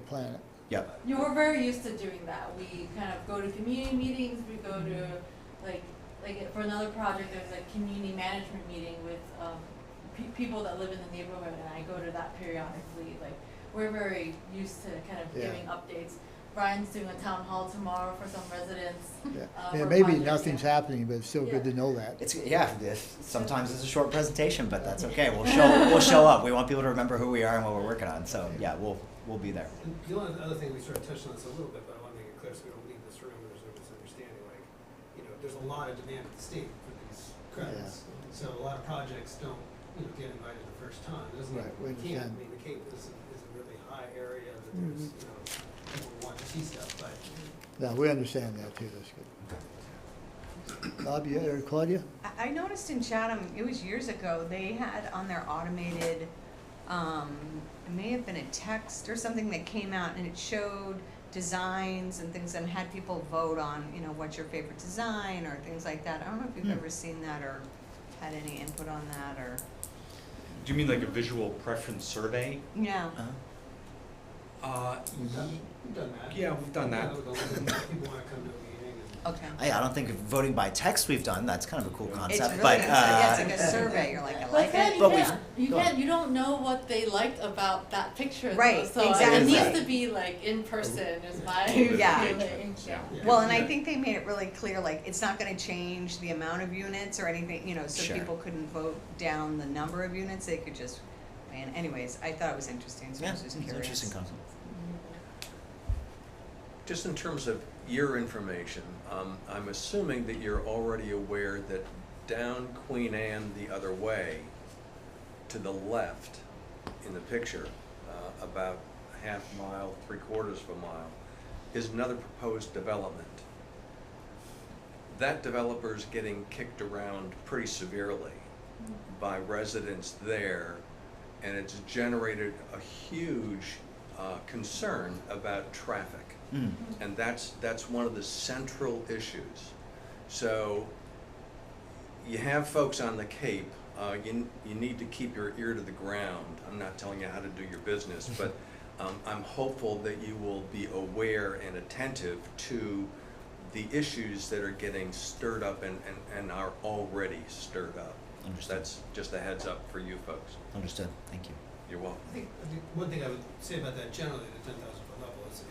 planet. Yep. You were very used to doing that. We kind of go to community meetings, we go to, like for another project, there's a community management meeting with people that live in the neighborhood, and I go to that periodically. Like, we're very used to kind of Yeah. giving updates. Brian's doing a town hall tomorrow for some residents. Yeah. for And maybe projects, nothing's yeah. happening, but it's still good to know that. Sometimes it's a short presentation, but that's okay. We'll show up. We want people to remember who we are and what we're working on. So yeah, we'll be there. And the only other thing, we sort of touched on this a little bit, but I want to make it clear so we don't leave this room and there's no misunderstanding. Like, there's a lot of demand at the state for these credits. So a lot of projects don't, get invited the first time. It doesn't Right, we mean we can't. I understand. mean, the Cape is a really high area that there's, people want to see stuff, but Yeah, we understand that too, that's good. Bob, or Claudia? I noticed in Chatham, it was years ago, they had on their automated, it may have been a text or something that came out and it showed designs and things and had people vote on, what's your favorite design or things like that. I don't know if you've ever seen that or had any input on that or, Do you mean like a visual preference survey? yeah. we've done that. Yeah, we've done that. People want to come to a meeting and. Okay. I don't think voting by text we've done. That's kind of a cool It's concept. really, but it's like a survey, you're like, I But like then it. you But we've- can't, you go on. can't, you don't know what they liked about that picture. Right, though. So exactly. it needs Right. to be like in person is my Yeah. feeling. Yeah. Well, and I think they made it really clear, like, it's not gonna change the amount of units or anything, so Sure. people couldn't vote down the number of units, they could just, anyways, I thought it was interesting, so I Yeah, was it's just an curious. interesting concept. Just in terms of your information, I'm assuming that you're already aware that down Queen Anne the other way, to the left in the picture, about a half mile, 3/4 of a mile, is another proposed development. That developer's getting kicked around pretty severely by residents there, and it's generated a huge concern about traffic. Mm. And that's one of the central issues. So you have folks on the Cape, you need to keep your ear to the ground. I'm not telling you how to do your business, but I'm hopeful that you will be aware and attentive to the issues that are getting stirred up and are already stirred up. Understood. That's just a heads up for you folks. Understood. Thank you. You're welcome. I think one thing I would say about that generally, the 10,000 foot level, is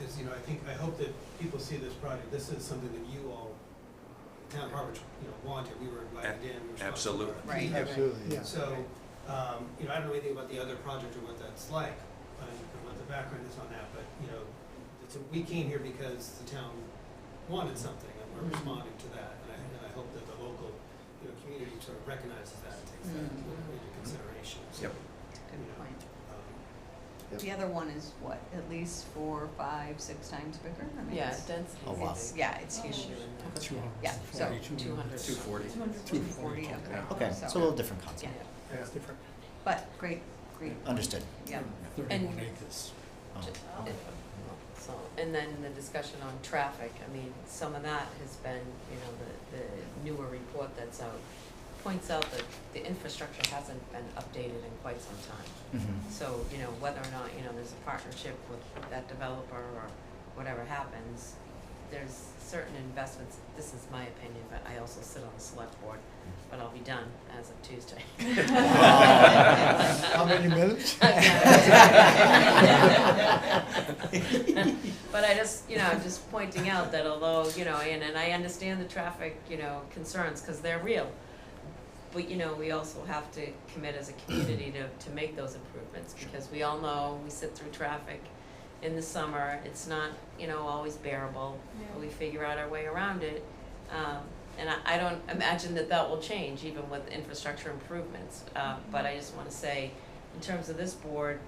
I hope that people see this project. This is something that you all, town of Harwich, wanted. We were invited in. We were Absolutely. Right. Absolutely. Yeah. So, I don't know anything about the other project or what that's like, and what the background is on that, but, we came here because the town wanted something, and we're responding to that, and I hope that the local, community sort of recognizes that and takes that into consideration. So, Yep. Good point. Yep. The other one is what, at least 4, 5, 6 times bigger? I mean, Yeah, it's- density. Oh, wow. It's huge. Issue in there. Yeah, so 200. 240. 240, okay. Yeah. Okay, So- it's a little different concept. Yeah, it's different. But great, Understood. yeah. And Oh. so, and then the discussion on traffic, I mean, some of that has been, the newer report that's out points out that the infrastructure hasn't been updated in quite some time. Mhm. So, whether or not, there's a partnership with that developer or whatever happens, there's certain investments, this is my opinion, but I also sit on the select board, but I'll be done as of Tuesday. How many minutes? But I just, just pointing out that although, and I understand the traffic, concerns, because they're real. But, we also have to commit as a community to make those improvements, because we all know we sit through traffic in the summer, it's not, always bearable, but we figure out our way around it. And I don't imagine that will change even with infrastructure improvements. But I just wanna say, in terms of this board,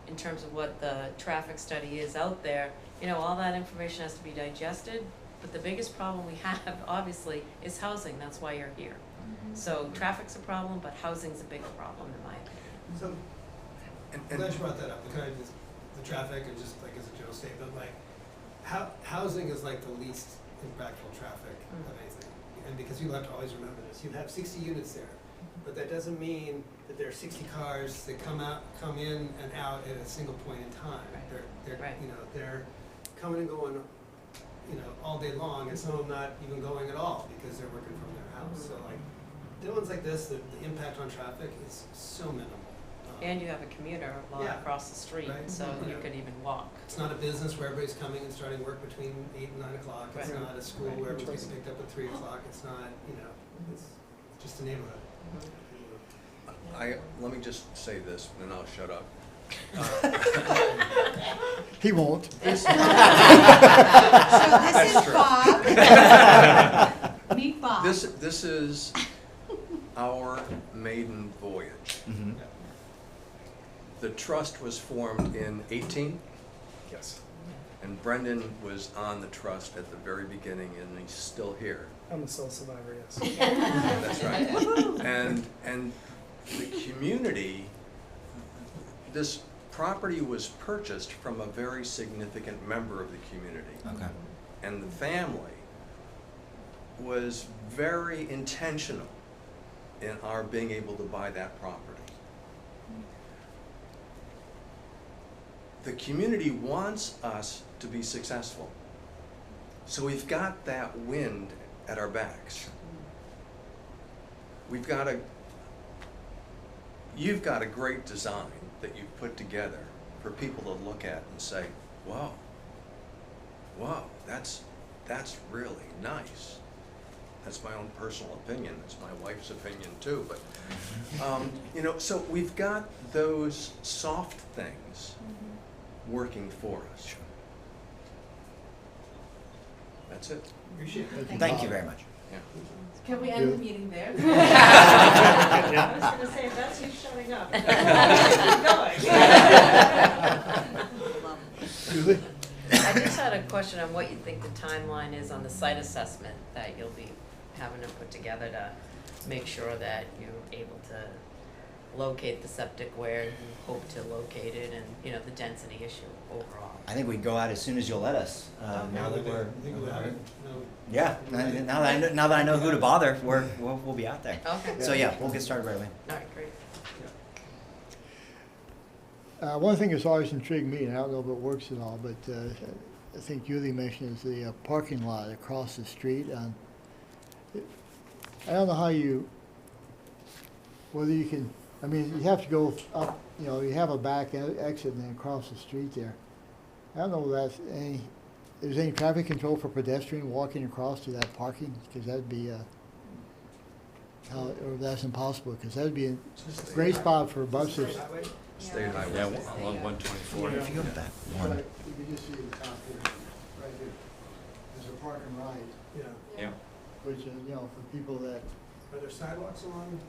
in terms of what the traffic study is out there, all that information has to be digested. But the biggest problem we have, obviously, is housing, that's why you're here. So traffic's a problem, but housing's a bigger problem in my opinion. So, And- I'm glad you brought that up, the traffic, and just like as a general statement, housing is like the least impactful traffic of anything. And because you have to always remember this, you have 60 units there, but that doesn't mean that there are 60 cars that come in and out at a single point in time. Right. They're Right. they're coming and going, all day long, and some of them not even going at all because they're working from their house. So the ones like this, the impact on traffic is so minimal. And you have a commuter lot Yeah. across the street, Right. so you Yeah. could even walk. It's not a business where everybody's coming and starting work between 8 and 9 o'clock. It's Right. not a school Right. where everyone's getting picked up at 3 o'clock. It's not, it's just a neighborhood. Let me just say this, and then I'll shut up. He won't. So this is true. Bob. Meet Bob. This is our maiden voyage. Mhm. The trust was formed in 18, Yes. and Brendan was on the trust at the very beginning, and he's still here. I'm a sole survivor, yes. That's right. And the community, this property was purchased from a very significant member of the community. Okay. And the family was very intentional in our being able to buy that property. The community wants us to be successful. So we've got that wind at our backs. You've got a great design that you've put together for people to look at and say, whoa, that's really nice. That's my own personal opinion. It's my wife's opinion too. But so we've got those soft things working for us. That's it. Appreciate it. Thank you very much. Yeah. Can we end the meeting there? I was gonna say, that's you showing up. Keep Julie? I just had a question on what you think the timeline is on the site assessment that you'll be having to put together to make sure that you're able to locate the septic where you hope to locate it, and, you know, the density issue overall. I think we'd go out as soon as you'll let us. Now that we're, No. yeah. Now that I know who to bother, we'll be out there. Okay. So yeah, we'll get started right away. All right, great. One thing that's always intrigued me, and I don't know if it works at all, but I think Julie mentioned is the parking lot across the street. I don't know how whether you can, I mean, you have to go up, you know, you have a back exit and then across the street there. I don't know if there's any traffic control for pedestrian walking across to that parking, because that'd be, or that's impossible, because that'd be a great spot for buses. State highway. Yeah, along 124. If you go to that one. Right, you can just see the top here, right here. There's a park and ride, Yeah. Yeah. which, you know, for people that, Are there sidewalks along?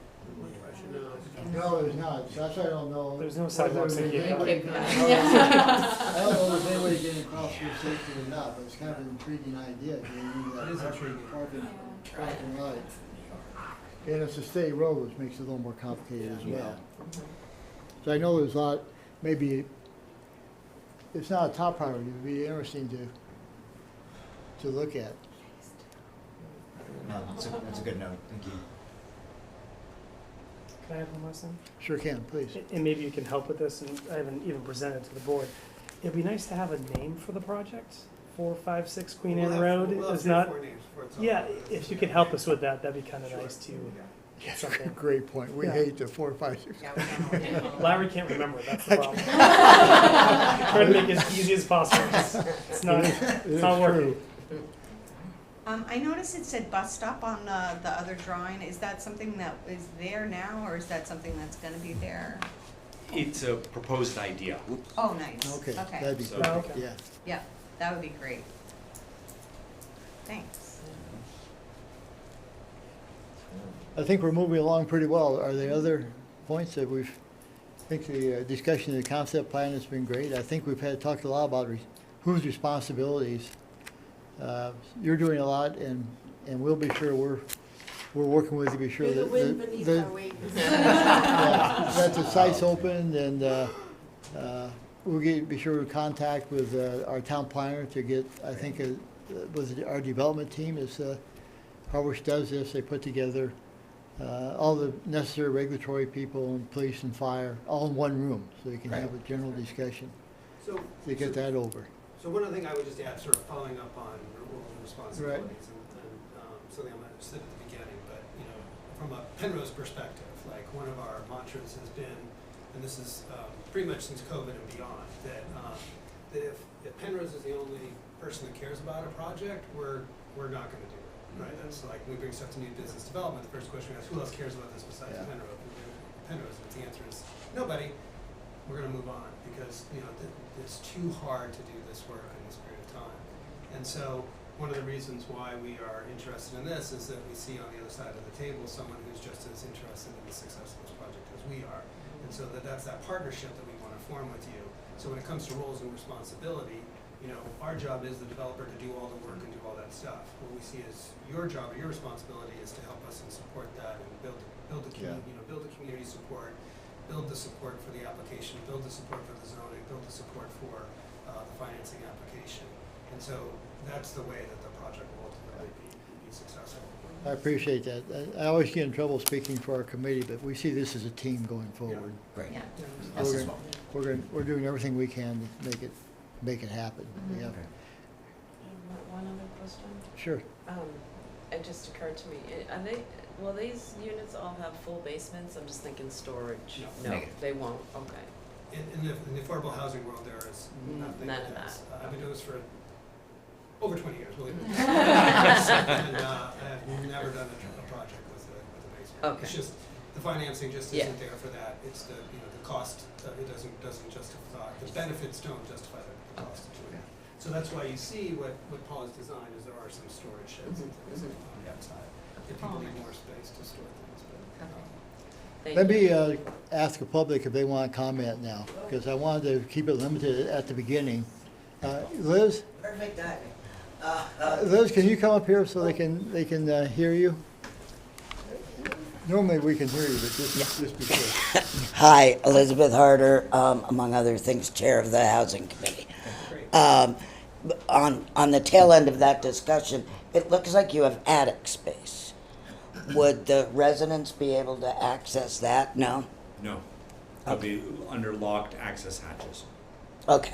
no, there's not, so that's why I don't know. There's no sidewalks in whether Cape there's Cod. anybody- I don't know if there's anybody getting across here safely or not, but it's kind of an intriguing idea, getting into that It is intriguing. park and ride. And it's a state road, which makes it a little more complicated as well. So I know there's a lot, maybe, it's not a top priority, it'd be interesting to look at. No, that's a good note. Thank you. Can I have one last thing? Sure can, please. And maybe you can help with this, and I haven't even presented to the board. It'd be nice to have a name for the project. 456 Queen Anne Road is not. Yeah, if you could help us with that, that'd be kind of nice to get something. Great point, we Yeah. hate the 4, 5, 6. Larry can't remember it, that's the problem. Try to make it as easy as possible. It's not working. I noticed it said bus stop on the other drawing. Is that something that is there now, or is that something that's gonna be there? It's a proposed idea. Oh, nice. Okay, Okay. that'd be So- great, Okay. yeah. Yeah, that would be great. Thanks. I think we're moving along pretty well. Are there other points that I think the discussion of the concept plan has been great. I think we've talked a lot about whose responsibilities. You're doing a lot, and we'll be sure we're working with you to be sure that that the site's open, and we'll be sure to contact with our town planner to get, I think, with our development team, as Harwich does this, they put together all the necessary regulatory people and police and fire all in one room, so you can have a general discussion to get that over. So one other thing I would just add, sort of following up on roles and responsibilities, and something I might have said at the beginning, but, you know, from a Penrose perspective, like, one of our mantras has been, and this is pretty much since COVID and beyond, that if Penrose is the only person that cares about a project, we're not gonna do it, right? That's like, when we bring stuff to new business development, the first question we ask, who else cares about this besides Penrose? And if the answer is nobody, we're gonna move on, because, you know, it's too hard to do this work in this period of time. And so, one of the reasons why we are interested in this is that we see on the other side of the table someone who's just as interested in the success of this project as we are. And so that's that partnership that we want to form with you. So when it comes to roles and responsibility, you know, our job is the developer to do all the work and do all that stuff. What we see as your job or your responsibility is to help us and support that, and build the community support, build the support for the application, build the support for the zoning, build the support for the financing application. And so that's the way that the project will ultimately be successful. I appreciate that. I always get in trouble speaking for our committee, but we see this as a team going forward. Great. Yeah. Us as well. We're doing everything we can to make it happen. Yeah. Okay. One other question. Sure. It just occurred to me, will these units all have full basements? I'm just thinking storage. No. No, Negative. they won't, okay. In the affordable housing world, there is nothing. None of that's- that. I've been doing this for over 20 years, believe it. And I have never done a project with a basement. Okay. It's just, the financing just Yeah. isn't there for that. It's the cost, it doesn't justify, the benefits don't justify the cost of doing it. So that's why you see what Paul has designed, is there are some storage sheds and things on the outside. If people need more space to store things, but. Thank Let you. me ask the public if they want to comment now, because I wanted to keep it limited at the beginning. Liz? Perfect timing. Liz, can you come up here so they can hear you? Normally we can hear you, but just be sure. Hi, Elizabeth Harder, among other things, Chair of the Housing Committee. On the tail end of that discussion, it looks like you have attic space. Would the residents be able to access that? No? No. They'll be under locked access hatches, Okay,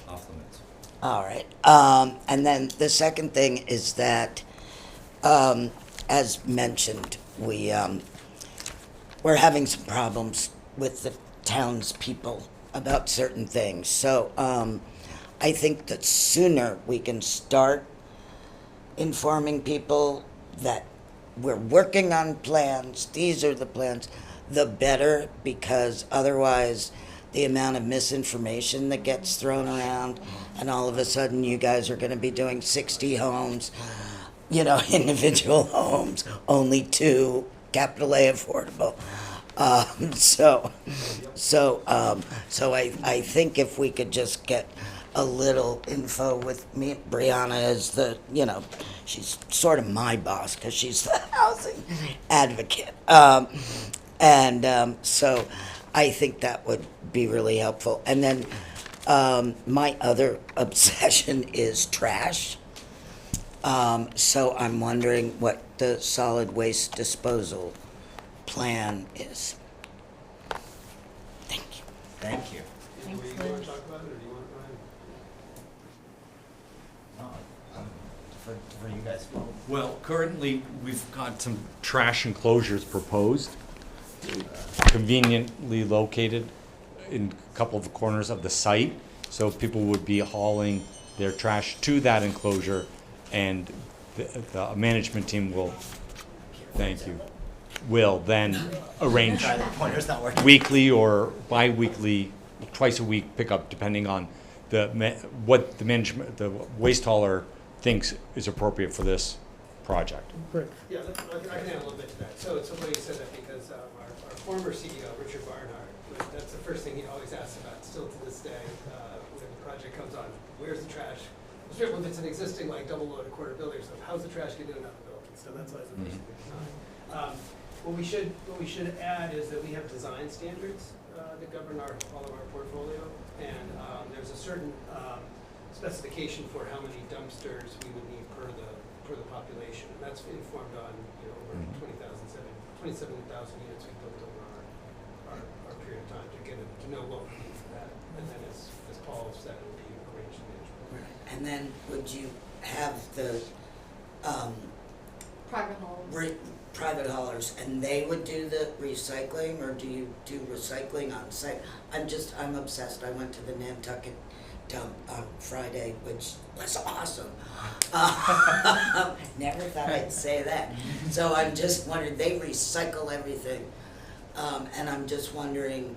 off limits. all right. And then the second thing is that, as mentioned, we're having some problems with the townspeople about certain things. So I think that sooner we can start informing people that we're working on plans, these are the plans, the better, because otherwise the amount of misinformation that gets thrown around, and all of a sudden you guys are going to be doing 60 homes, you know, individual homes, only 2 capital A affordable. So I think if we could just get a little info with me, Brianna is the, you know, she's sort of my boss because she's the housing advocate. So I think that would be really helpful. And then my other obsession is trash. So I'm wondering what the solid waste disposal plan is. Thank you. Thank you. Do you want to talk about it, or do you want Ryan? For you guys. Well, currently, we've got some trash enclosures proposed, conveniently located in a couple of the corners of the site. So people would be hauling their trash to that enclosure, and the management team will, thank you, will then arrange Sorry, the pointer's not working. weekly or bi-weekly, twice a week pickup, depending on what the management, the waste hauler thinks is appropriate for this project. Great. Yeah, I can add a little bit to that. So somebody said that because our former CEO, Richard Barnhart, that's the first thing he always asks about, still to this day, when the project comes on, where's the trash? Especially if it's an existing, like, double-loaded quarter building, so how's the trash getting in and out of the building? So that's always the first thing we design. What we should add is that we have design standards that govern all of our portfolio, and there's a certain specification for how many dumpsters we would need per the population, and that's informed on, you know, over 27,000 units we built over our period of time to know what we need for that, and then as Paul said, it will be arranged management. And then would you have the Private homes. private haulers, and they would do the recycling, or do you do recycling on site? I'm obsessed. I went to the Nantucket dump on Friday, which was awesome. Never thought I'd say that. So I'm just wondering, they recycle everything, and I'm just wondering,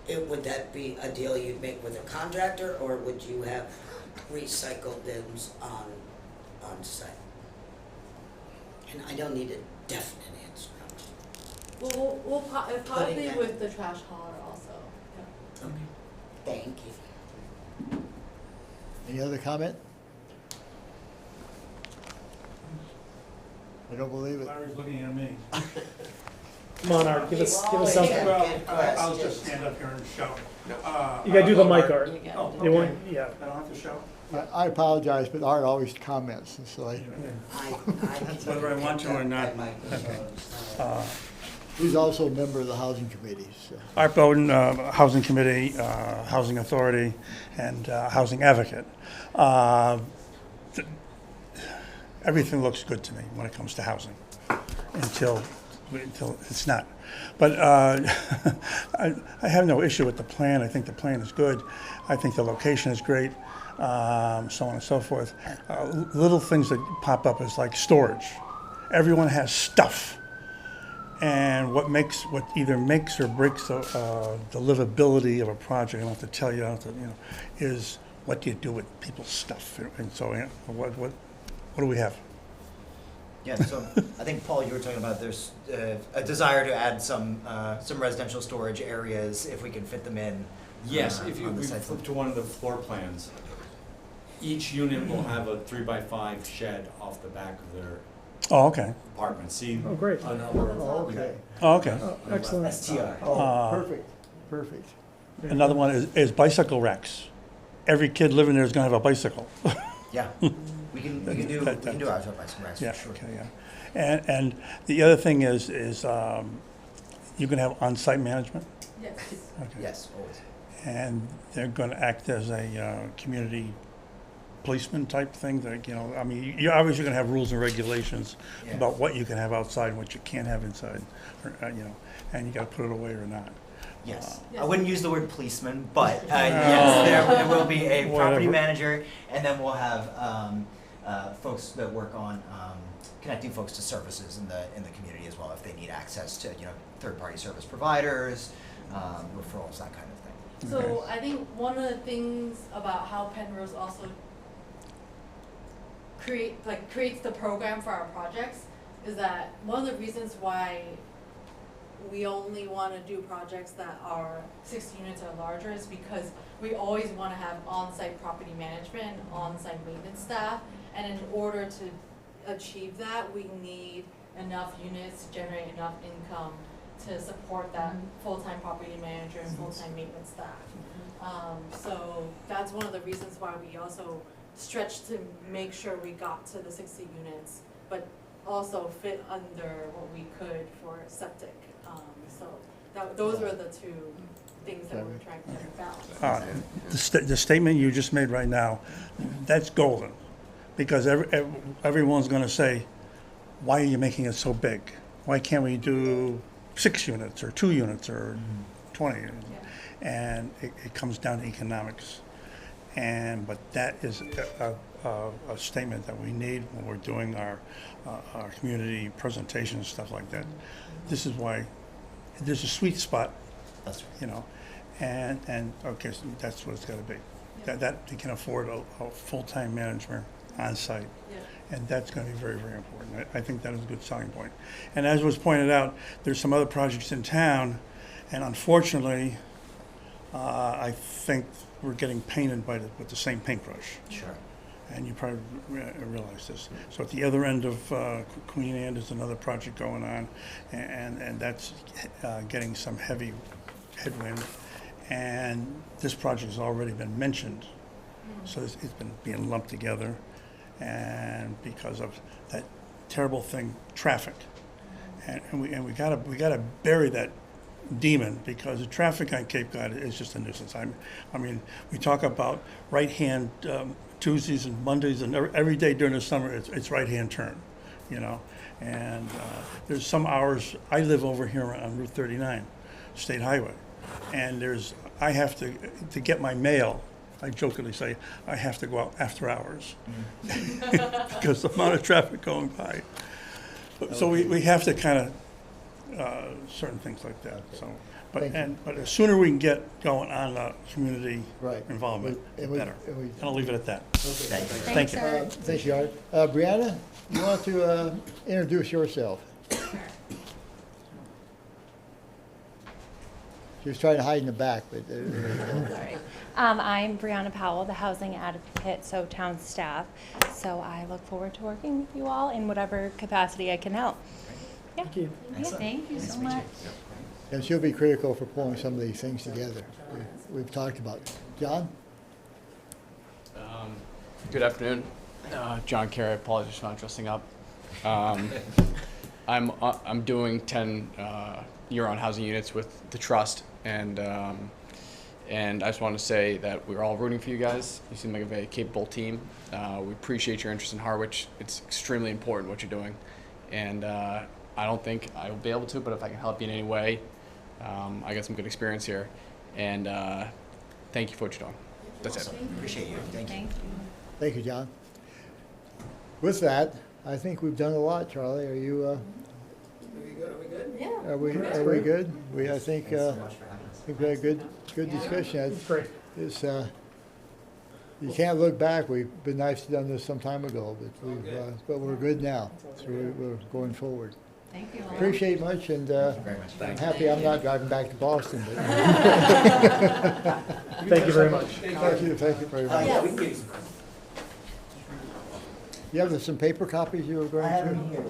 would that be a deal you'd make with a contractor, or would you have recycle bins on site? And I don't need a definite answer. We'll probably Putting that- with the trash hauler also. Yeah. Okay. Thank you. Any other comment? I don't believe it. Larry's looking at me. Come on, Art, give us Yeah. something. Well, Get I'll questions. just stand up here and shout. You gotta do the mic, Art. You got Oh, it. They want, okay. yeah. I don't have to shout? I apologize, but Art always comments, and so Whether I want to or not. he's also a member of the housing committee, so. Art Bowden, Housing Committee, Housing Authority, and Housing Advocate. Everything looks good to me when it comes to housing, until it's not. But I have no issue with the plan. I think the plan is good. I think the location is great, so on and so forth. Little things that pop up is like storage. Everyone has stuff. And what either makes or breaks the livability of a project, I don't have to tell you, is what do you do with people's stuff? And so, what do we have? Yeah, so I think, Paul, you were talking about there's a desire to add some residential storage areas if we can fit them in. Yes, if you on the we site. flip to one of the floor plans, each unit will have a 3x5 shed off the back of their Oh, okay. Apartment C. Oh, great. Oh, okay. Oh, okay. Oh, excellent. STR. Oh, perfect, perfect. Another one is bicycle racks. Every kid living there is gonna have a bicycle. Yeah, we can do ours up by some racks Yeah, for sure. okay, yeah. And the other thing is you can have on-site management? Yes. Okay. Yes, always. And they're gonna act as a community policeman type thing, that, you know, I mean, you're obviously gonna have rules and regulations Yeah. about what you can have outside and what you can't have inside, or, you know, and you gotta put it away or not. Yes. I wouldn't use the word policeman, but yes, there will be a property Whatever. manager, and then we'll have folks that work on connecting folks to services in the community as well, if they need access to, you know, third-party service providers, referrals, that kind of thing. So I think one of the things about how Penrose also creates the program for our projects is that one of the reasons why we only want to do projects that are 60 units or larger is because we always want to have on-site property management and on-site maintenance staff, and in order to achieve that, we need enough units to generate enough income to support that full-time property manager and full-time maintenance staff. So that's one of the reasons why we also stretched to make sure we got to the 60 units, but also fit under what we could for septic. So those were the two things that we're trying to balance. The statement you just made right now, that's golden, because everyone's gonna say, why are you making it so big? Why can't we do 6 units or 2 units or 20? And it comes down to economics. But that is a statement that we need when we're doing our community presentations and stuff like that. This is why there's a sweet spot, That's right. you know, and okay, so that's what it's got to be. That you can afford a full-time manager on site. And that's going to be very, very important. I think that is a good selling point. And as was pointed out, there's some other projects in town, and unfortunately, I think we're getting painted with the same paintbrush. Sure. And you probably realize this. So at the other end of Queen Anne, there's another project going on, and that's getting some heavy headwind. And this project has already been mentioned, so it's been being lumped together. And because of that terrible thing, traffic, and we gotta bury that demon, because the traffic on Cape Cod is just a nuisance. I mean, we talk about right-hand Tuesdays and Mondays, and every day during the summer it's right-hand turn, you know. And there's some hours, I live over here on Route 39, State Highway, and I have to get my mail. I jokingly say, I have to go out after hours because the amount of traffic going by. So we have to kind of, certain things like that, so. But the sooner we can get going on community involvement, the better. And I'll leave it at that. Thank you. Thank you, Art. Brianna, you want to introduce yourself? She was trying to hide in the back, but. Sorry. I'm Brianna Powell, the housing advocate, so town staff. So I look forward to working with you all in whatever capacity I can help. Yeah. Thank you. Thank you so much. And she'll be critical for pulling some of these things together. We've talked about it. John? Good afternoon. John Carey, apologies for not dressing up. I'm doing 10 year-round housing units with the trust, and I just want to say that we're all rooting for you guys. You seem like a very capable team. We appreciate your interest in Harwich. It's extremely important what you're doing, and I don't think I will be able to, but if I can help you in any way, I got some good experience here, and thank you for what you're doing. That's it. Appreciate you. Thank you. Thank you, John. With that, I think we've done a lot, Charlie. Are you, Are we good? Yeah. are we good? I think we had a good discussion. It's great. It's, you can't look back. We've been nice to done this some time ago, but we're good now. So we're going forward. Thank you. Appreciate much, and I'm happy I'm not driving back to Boston. But Thank you very much. Thank you very much. Yeah, we can give you some. You have some paper copies you were going I have through? them here.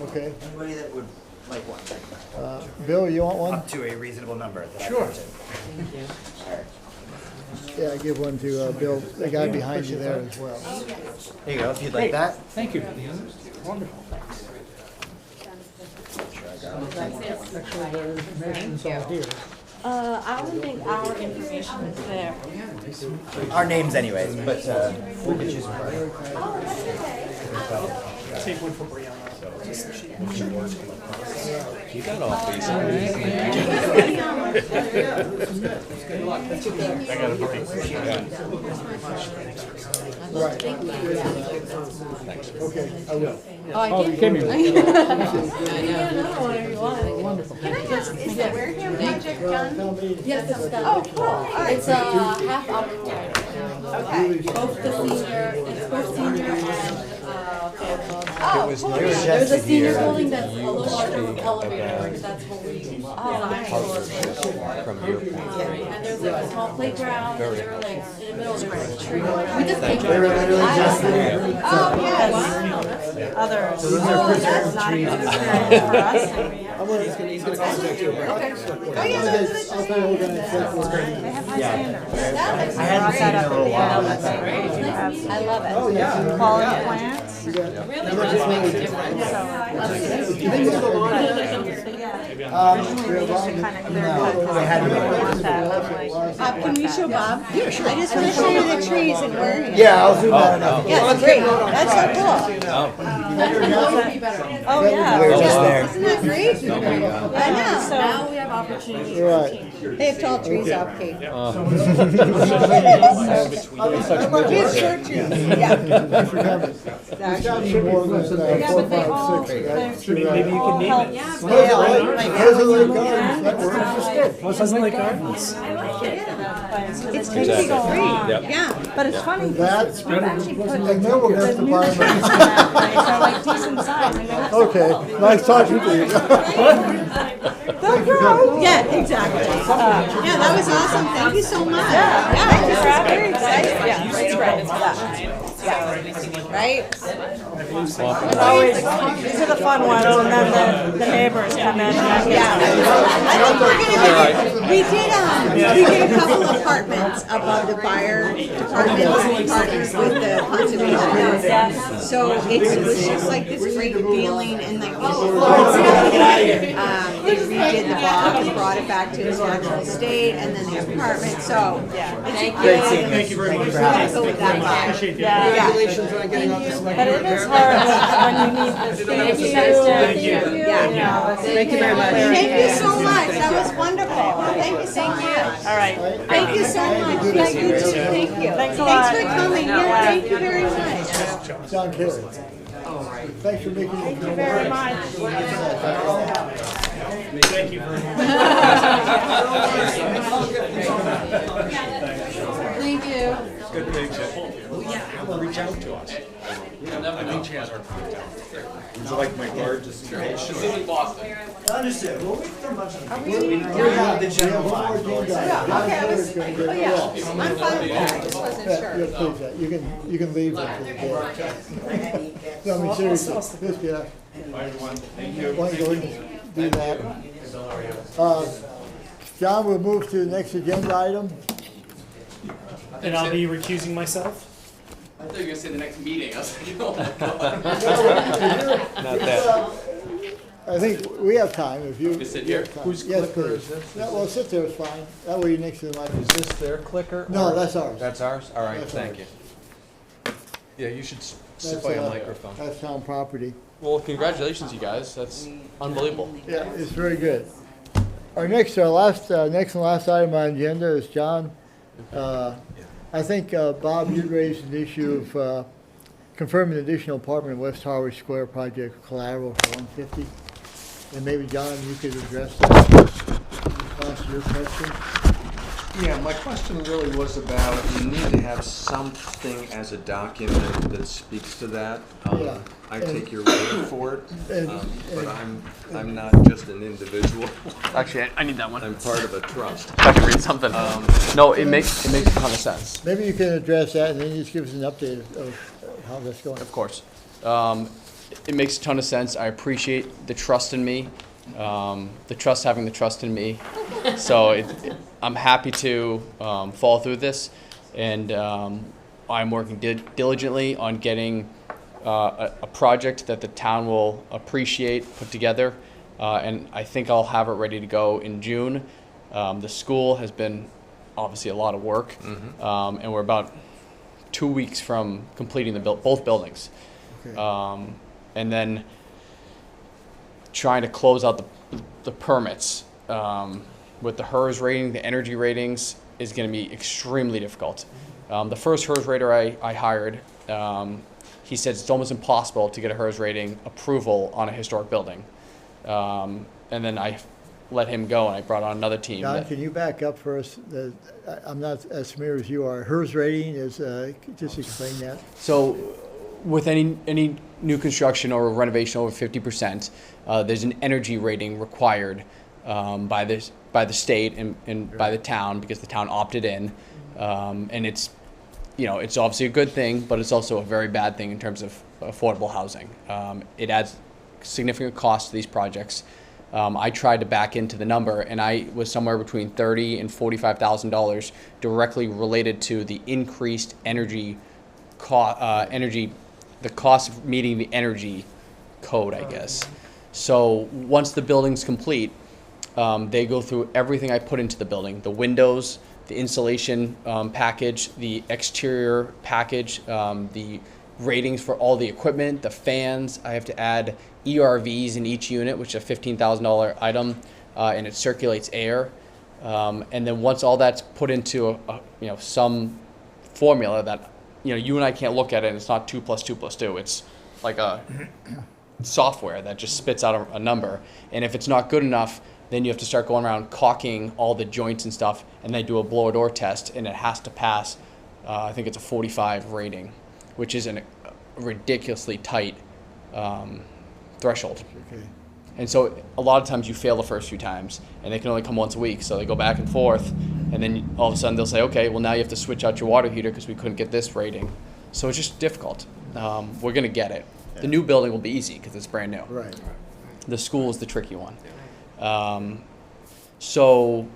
Okay. Anybody that would like one? Bill, you want one? Up to a reasonable number. That Sure. I printed. Thank you. Yeah, give one to Bill, the guy behind you there as well. There you go, if you'd like that. Thank you. Wonderful. I don't think our information is there. Our names anyways, but we could choose one. Take one for Brianna. You got off easy. I got a break. Right. Okay, I will. Oh, I Oh, you came here. Whatever you want. Wonderful. Is the Wareham project done? Yes, it's done. Oh, cool. All right. It's half occupied right now. Okay. Both the senior, it's both senior and Oh, cool. there's a senior building that's a little larger with elevator. That's what we designed for. From your point. And there's like a small playground. And there were like in the middle there's a tree. We just painted. They were literally just there. Oh, yes. Others. So those are preserved trees. For us. I'm gonna, He's gonna contact you. Oh, yeah, I'll tell you we're gonna check for They have high standards. I hadn't seen it in a little while. I love it. Oh, yeah. Quality plants. You got- Really does make a difference. Usually they used to kind of clear cut. They had to. Want that, I'm like, Can we show Bob? Yeah, sure. I just want to show you the trees and Wareham. Yeah, I'll zoom that enough. Yeah, it's great. That's so cool. oh, We yeah. were just there. Isn't that great? I know. Now we have opportunities. Right. They have tall trees off Cape. We have short trees. Yeah. Thanks for coming. There's got some more than 4, 5, 6, right? Maybe you can name it. President Gardens, that works. Pleasant Lake Gardens. It's taking so long. Yeah. But it's funny, That's, we've actually put and then we'll get the to new buy trees in that place are like decent size. I mean, Okay, nice talking to you. Yeah, exactly. Yeah, that was awesome. Thank you so much. Yeah, Yeah, it's very excited. Yeah, Right. always, these are the fun ones, and then the neighbors come in. Yeah. I think we're gonna we did a couple apartments above the fire department, partners with the conservation. So it was just like this great feeling and like they redid the box, brought it back to its natural state, and then the apartment, so. Thank you. Great seeing you. Thank you very much. We're gonna go with that vibe. Appreciate the Yeah. Congratulations on getting off this. But it is hard when you need this. Thank you. Thank you. Yeah. Thank you very much. Thank you so much, that was wonderful. Thank you so much. All right. Thank you so much. Thank you too. Thank you. Thanks a lot. Thanks for coming. Yeah, thank you very much. John Kerry. Thanks for making it. Thank you very much. Thank you very much. Thank you. Good to meet you. Well, yeah, have her reach out to us. I think she has our contact. Would you like my card just in case? She's in Boston. Understood. Well, we can bunch of them. We have the general one more vibe. agenda. Okay, I was, oh yeah, I'm fine with that, I just wasn't Yeah, sure. please, you can leave it for the day. No, I mean, seriously, just, yeah. Why don't you go and do that? John, we'll move to the next agenda item. And I'll be recusing myself. I thought you were gonna say the next meeting. I was like, oh my Not that. I think we have time if you. You sit here? Whose Yes, clicker please. is this? Yeah, well, sit there, it's fine. That way you're next to the Is microphone. this their clicker? No, or- that's ours. That's ours? All right, That's thank ours. you. Yeah, you should sit That's, by a microphone. That's town property. Well, congratulations, you guys. That's unbelievable. Yeah, it's very good. Our next and last item on the agenda is John. I think, Bob, you raised an issue of confirming additional apartment in West Harwich Square project collateral for 150. And maybe, John, you could address that in response to your question. Yeah, my question really was about, you need to have something as a document that speaks to that. Yeah. I take your word for it, And- but I'm not just an individual. Actually, I need that one. I'm part of a trust. If I can read something. No, it makes a ton of sense. Maybe you can address that and then just give us an update of how that's going. Of course. It makes a ton of sense. I appreciate the trust in me, the trust having the trust in me. So I'm happy to follow through this, and I'm working diligently on getting a project that the town will appreciate, put together, and I think I'll have it ready to go in June. The school has been obviously a lot of work, and we're about 2 weeks from completing both buildings. Okay. And then trying to close out the permits with the HERS rating, the energy ratings is going to be extremely difficult. The first HERS rater I hired, he said it's almost impossible to get a HERS rating approval on a historic building. And then I let him go, and I brought on another team. Don, can you back up for us? I'm not as familiar as you are. HERS rating is, just explain that. So with any new construction or renovation over 50%, there's an energy rating required by the state and by the town, because the town opted in, and it's obviously a good thing, but it's also a very bad thing in terms of affordable housing. It adds significant cost to these projects. I tried to back into the number, and I was somewhere between $30,000 and $45,000 directly related to the increased energy, the cost of meeting the energy code, I guess. So once the building's complete, they go through everything I put into the building: the windows, the insulation package, the exterior package, the ratings for all the equipment, the fans. I have to add ERVs in each unit, which is a $15,000 item, and it circulates air. And then once all that's put into some formula that you and I can't look at it, and it's not 2 + 2 + 2. It's like a software that just spits out a number. And if it's not good enough, then you have to start going around caulking all the joints and stuff, and they do a blower door test, and it has to pass. I think it's a 45 rating, which is a ridiculously tight threshold. Okay. And so a lot of times you fail the first few times, and they can only come once a week, so they go back and forth, and then all of a sudden they'll say, okay, well now you have to switch out your water heater because we couldn't get this rating. So it's just difficult. We're going to get it. The new building will be easy because it's brand new. Right. The school is the tricky one. So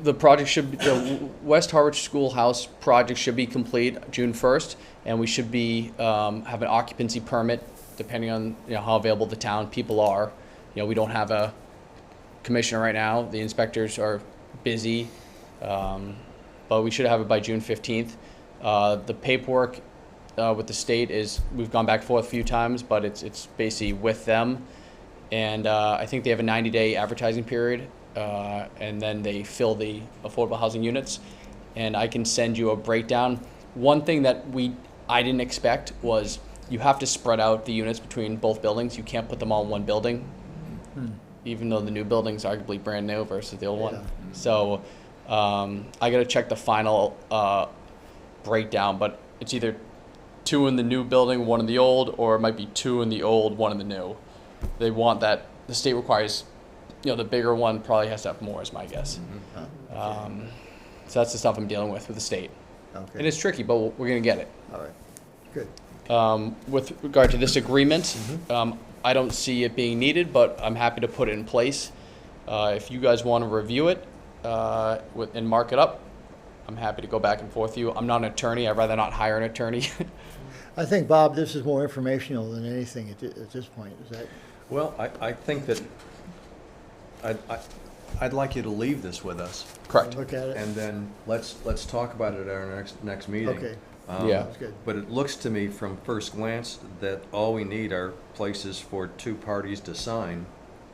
the project the West Harwich Schoolhouse project should be complete June 1st, and we should be have an occupancy permit depending on how available the town people are. We don't have a commissioner right now. The inspectors are busy, but we should have it by June 15th. The paperwork with the state we've gone back and forth a few times, but it's basically with them. And I think they have a 90-day advertising period, and then they fill the affordable housing units. And I can send you a breakdown. One thing that I didn't expect was you have to spread out the units between both buildings. You can't put them all in one building, even though the new building's arguably brand new versus the old one. So I got to check the final breakdown, but it's either 2 in the new building, 1 in the old, or it might be 2 in the old, 1 in the new. They want that. The state requires, the bigger one probably has to have more, is my guess. So that's the stuff I'm dealing with the state. Okay. And it's tricky, but we're going to get it. All right. Good. With regard to this agreement, I don't see it being needed, but I'm happy to put it in place. If you guys want to review it and mark it up, I'm happy to go back and forth with you. I'm not an attorney. I'd rather not hire an attorney. I think, Bob, this is more informational than anything at this point. Is that? Well, I think that I'd like you to leave this with us. Correct. Look at it. And then let's talk about it at our next meeting. Okay. Yeah. That's good. But it looks to me from first glance that all we need are places for 2 parties to sign,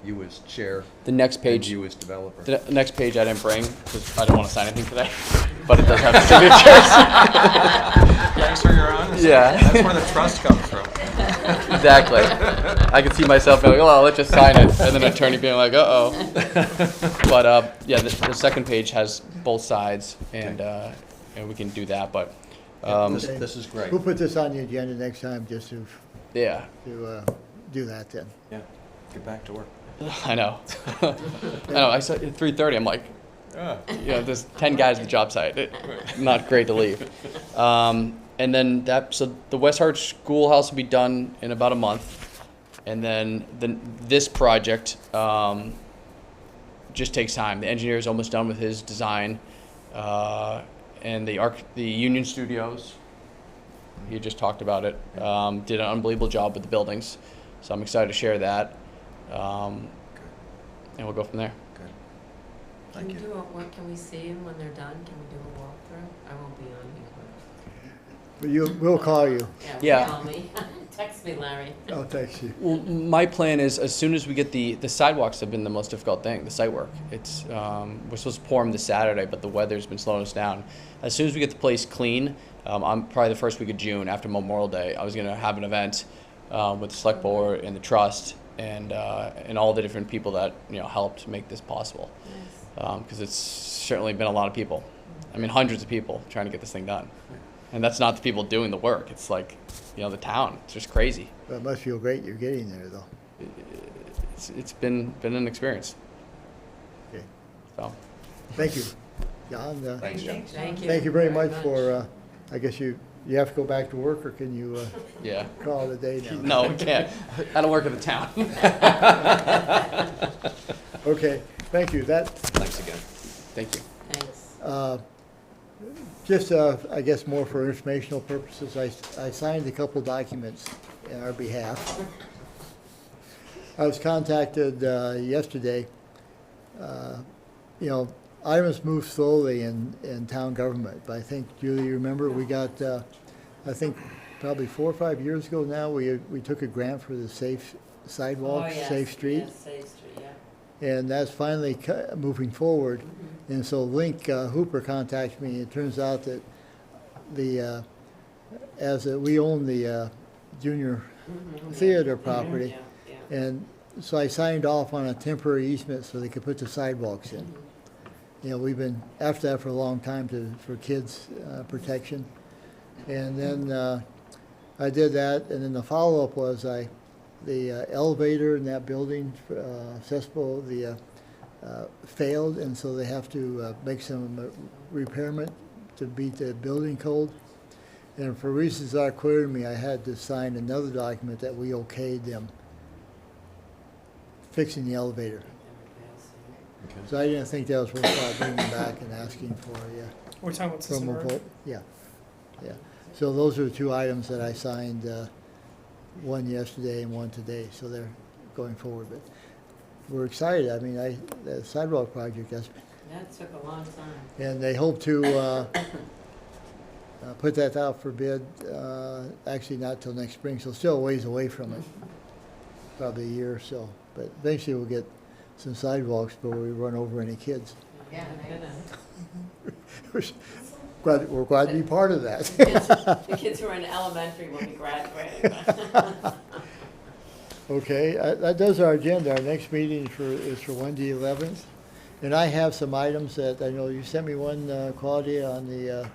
you as chair The next and page, you as developer. the next page I didn't bring because I don't want to sign anything today, but it does have signatures. Thanks for your honesty. Yeah. That's where the trust comes from. Exactly. I could see myself being like, oh, let's just sign it, and then an attorney being like, uh-oh. But yeah, the second page has both sides, and we can do that. But This is great. We'll put this on the agenda next time just to do that then. Yeah, get back to work. I know. I know. I said at 3:30. I'm like, there's 10 guys at the job site. Not great to leave. and then so the West Harwich Schoolhouse will be done in about a month, and then this project just takes time. The engineer is almost done with his design, and the Union Studios, he just talked about it, did an unbelievable job with the buildings, so I'm excited to share that, and we'll go from there. Good. Can Thank we you. can we see them when they're done? Can we do a walkthrough? I won't be on here. But we'll call you. Yeah. Call me. Text me, Larry. I'll text you. Well, my plan is as soon as we get the sidewalks have been the most difficult thing, the site work. It's we're supposed to pour them this Saturday, but the weather's been slowing us down. As soon as we get the place clean, I'm probably the first week of June after Memorial Day. I was gonna have an event with the select board and the trust and all the different people that helped make this possible. Because it's certainly been a lot of people. I mean, hundreds of people trying to get this thing done. And that's not the people doing the work. It's like, the town. It's just crazy. But it must feel great you're getting there, though. It's been an experience. Okay. So, Thank you, John. Thanks, Jim. Thank you. Thank you very much for, I guess you have to go back to work, or can you yeah. call it a day now? No, we can't. I don't work at the town. Okay, thank you. Thanks again. Thank you. Thanks. Just, I guess more for informational purposes, I signed a couple documents in our behalf. I was contacted yesterday. Items move slowly in town government, but I think, Julie, you remember, we got, I think probably 4 or 5 years ago now, we took a grant for the Safe Sidewalk, Safe Street. Yes, Safe Street, yeah. And that's finally moving forward. And so Link Hooper contacted me. It turns out that we own the junior theater property, and so I signed off on a temporary easement so they could put the sidewalks in. We've been after that for a long time for kids protection, and then I did that, and then the follow-up was the elevator in that building, accessible, failed, and so they have to make some repairment to beat the building code. And for reasons that are clear to me, I had to sign another document that we okayed them fixing the elevator. Okay. So I didn't think that was worthwhile bringing back and asking for, We're talking about from a Cicero. vote. Yeah. So those are the 2 items that I signed, one yesterday and one today, so they're going forward. But we're excited. I mean, the sidewalk project, That took a long time. and they hope to put that out for bid, actually not till next spring, so still a ways away from it, probably a year or so. But eventually we'll get some sidewalks before we run over any kids. Yeah, We're glad to be part of that. the kids who are in elementary will be graduating. Okay, that does our agenda. Our next meeting is for Wednesday 11th. And I have some items that, I know you sent me one, Claudia, on the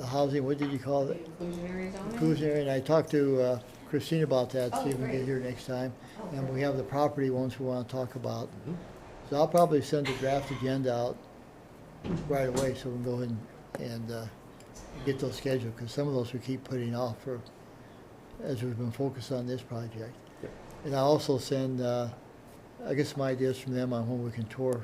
housing, what did you call it? Inclusionary zoning? Inclusionary, and I talked to Christine about that, see if we can get here next time. And we have the property ones we want to talk about. So I'll probably send a draft agenda out right away so we can go ahead and get those scheduled, because some of those we keep putting off as we've been focused on this project. Yep. And I'll also send, I guess, some ideas from them on when we can tour.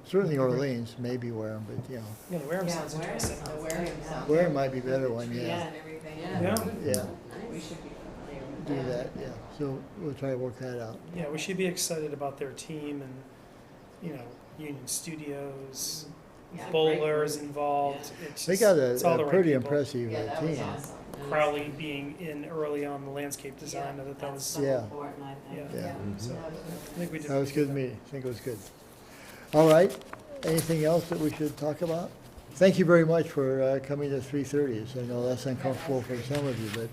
Certainly Orleans, maybe Wareham, but Yeah, the Wareham sounds interesting. The Wareham sounds. Wareham might be a better one, Yeah, yeah. and everything. Yeah. Yeah, We should be familiar with do that. that, yeah. So we'll try to work that out. Yeah, we should be excited about their team and, Union Studios, Yeah, great bowlers group. involved. It's They just- got it's all the a right pretty people. impressive Yeah, that was team. awesome. Crowley being in early on the landscape design, I thought that was, so Yeah. important, I think. yeah. Yeah. So I think we did. That was good meeting. I think it was good. All right. Anything else that we should talk about? Thank you very much for coming to 3:30. I know that's uncomfortable for some of you, but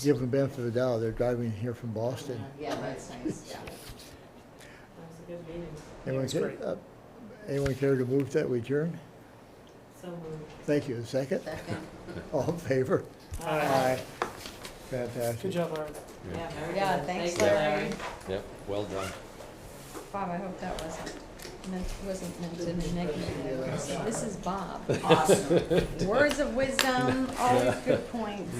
give them the benefit of the doubt. They're driving here from Boston. Yeah, that's nice, yeah. That was a good meeting. Anyone was ca- great. Anyone care to move that we adjourn? So moved. Thank you. A second? Second. All in favor? Aye. Fantastic. Good job, Larry. Yeah, very Yeah, good. thanks, Thank you, Larry. Yep, well done. Bob, I hope that wasn't wasn't meant in a negative way. So this is Bob. Awesome. Words of wisdom, always good points.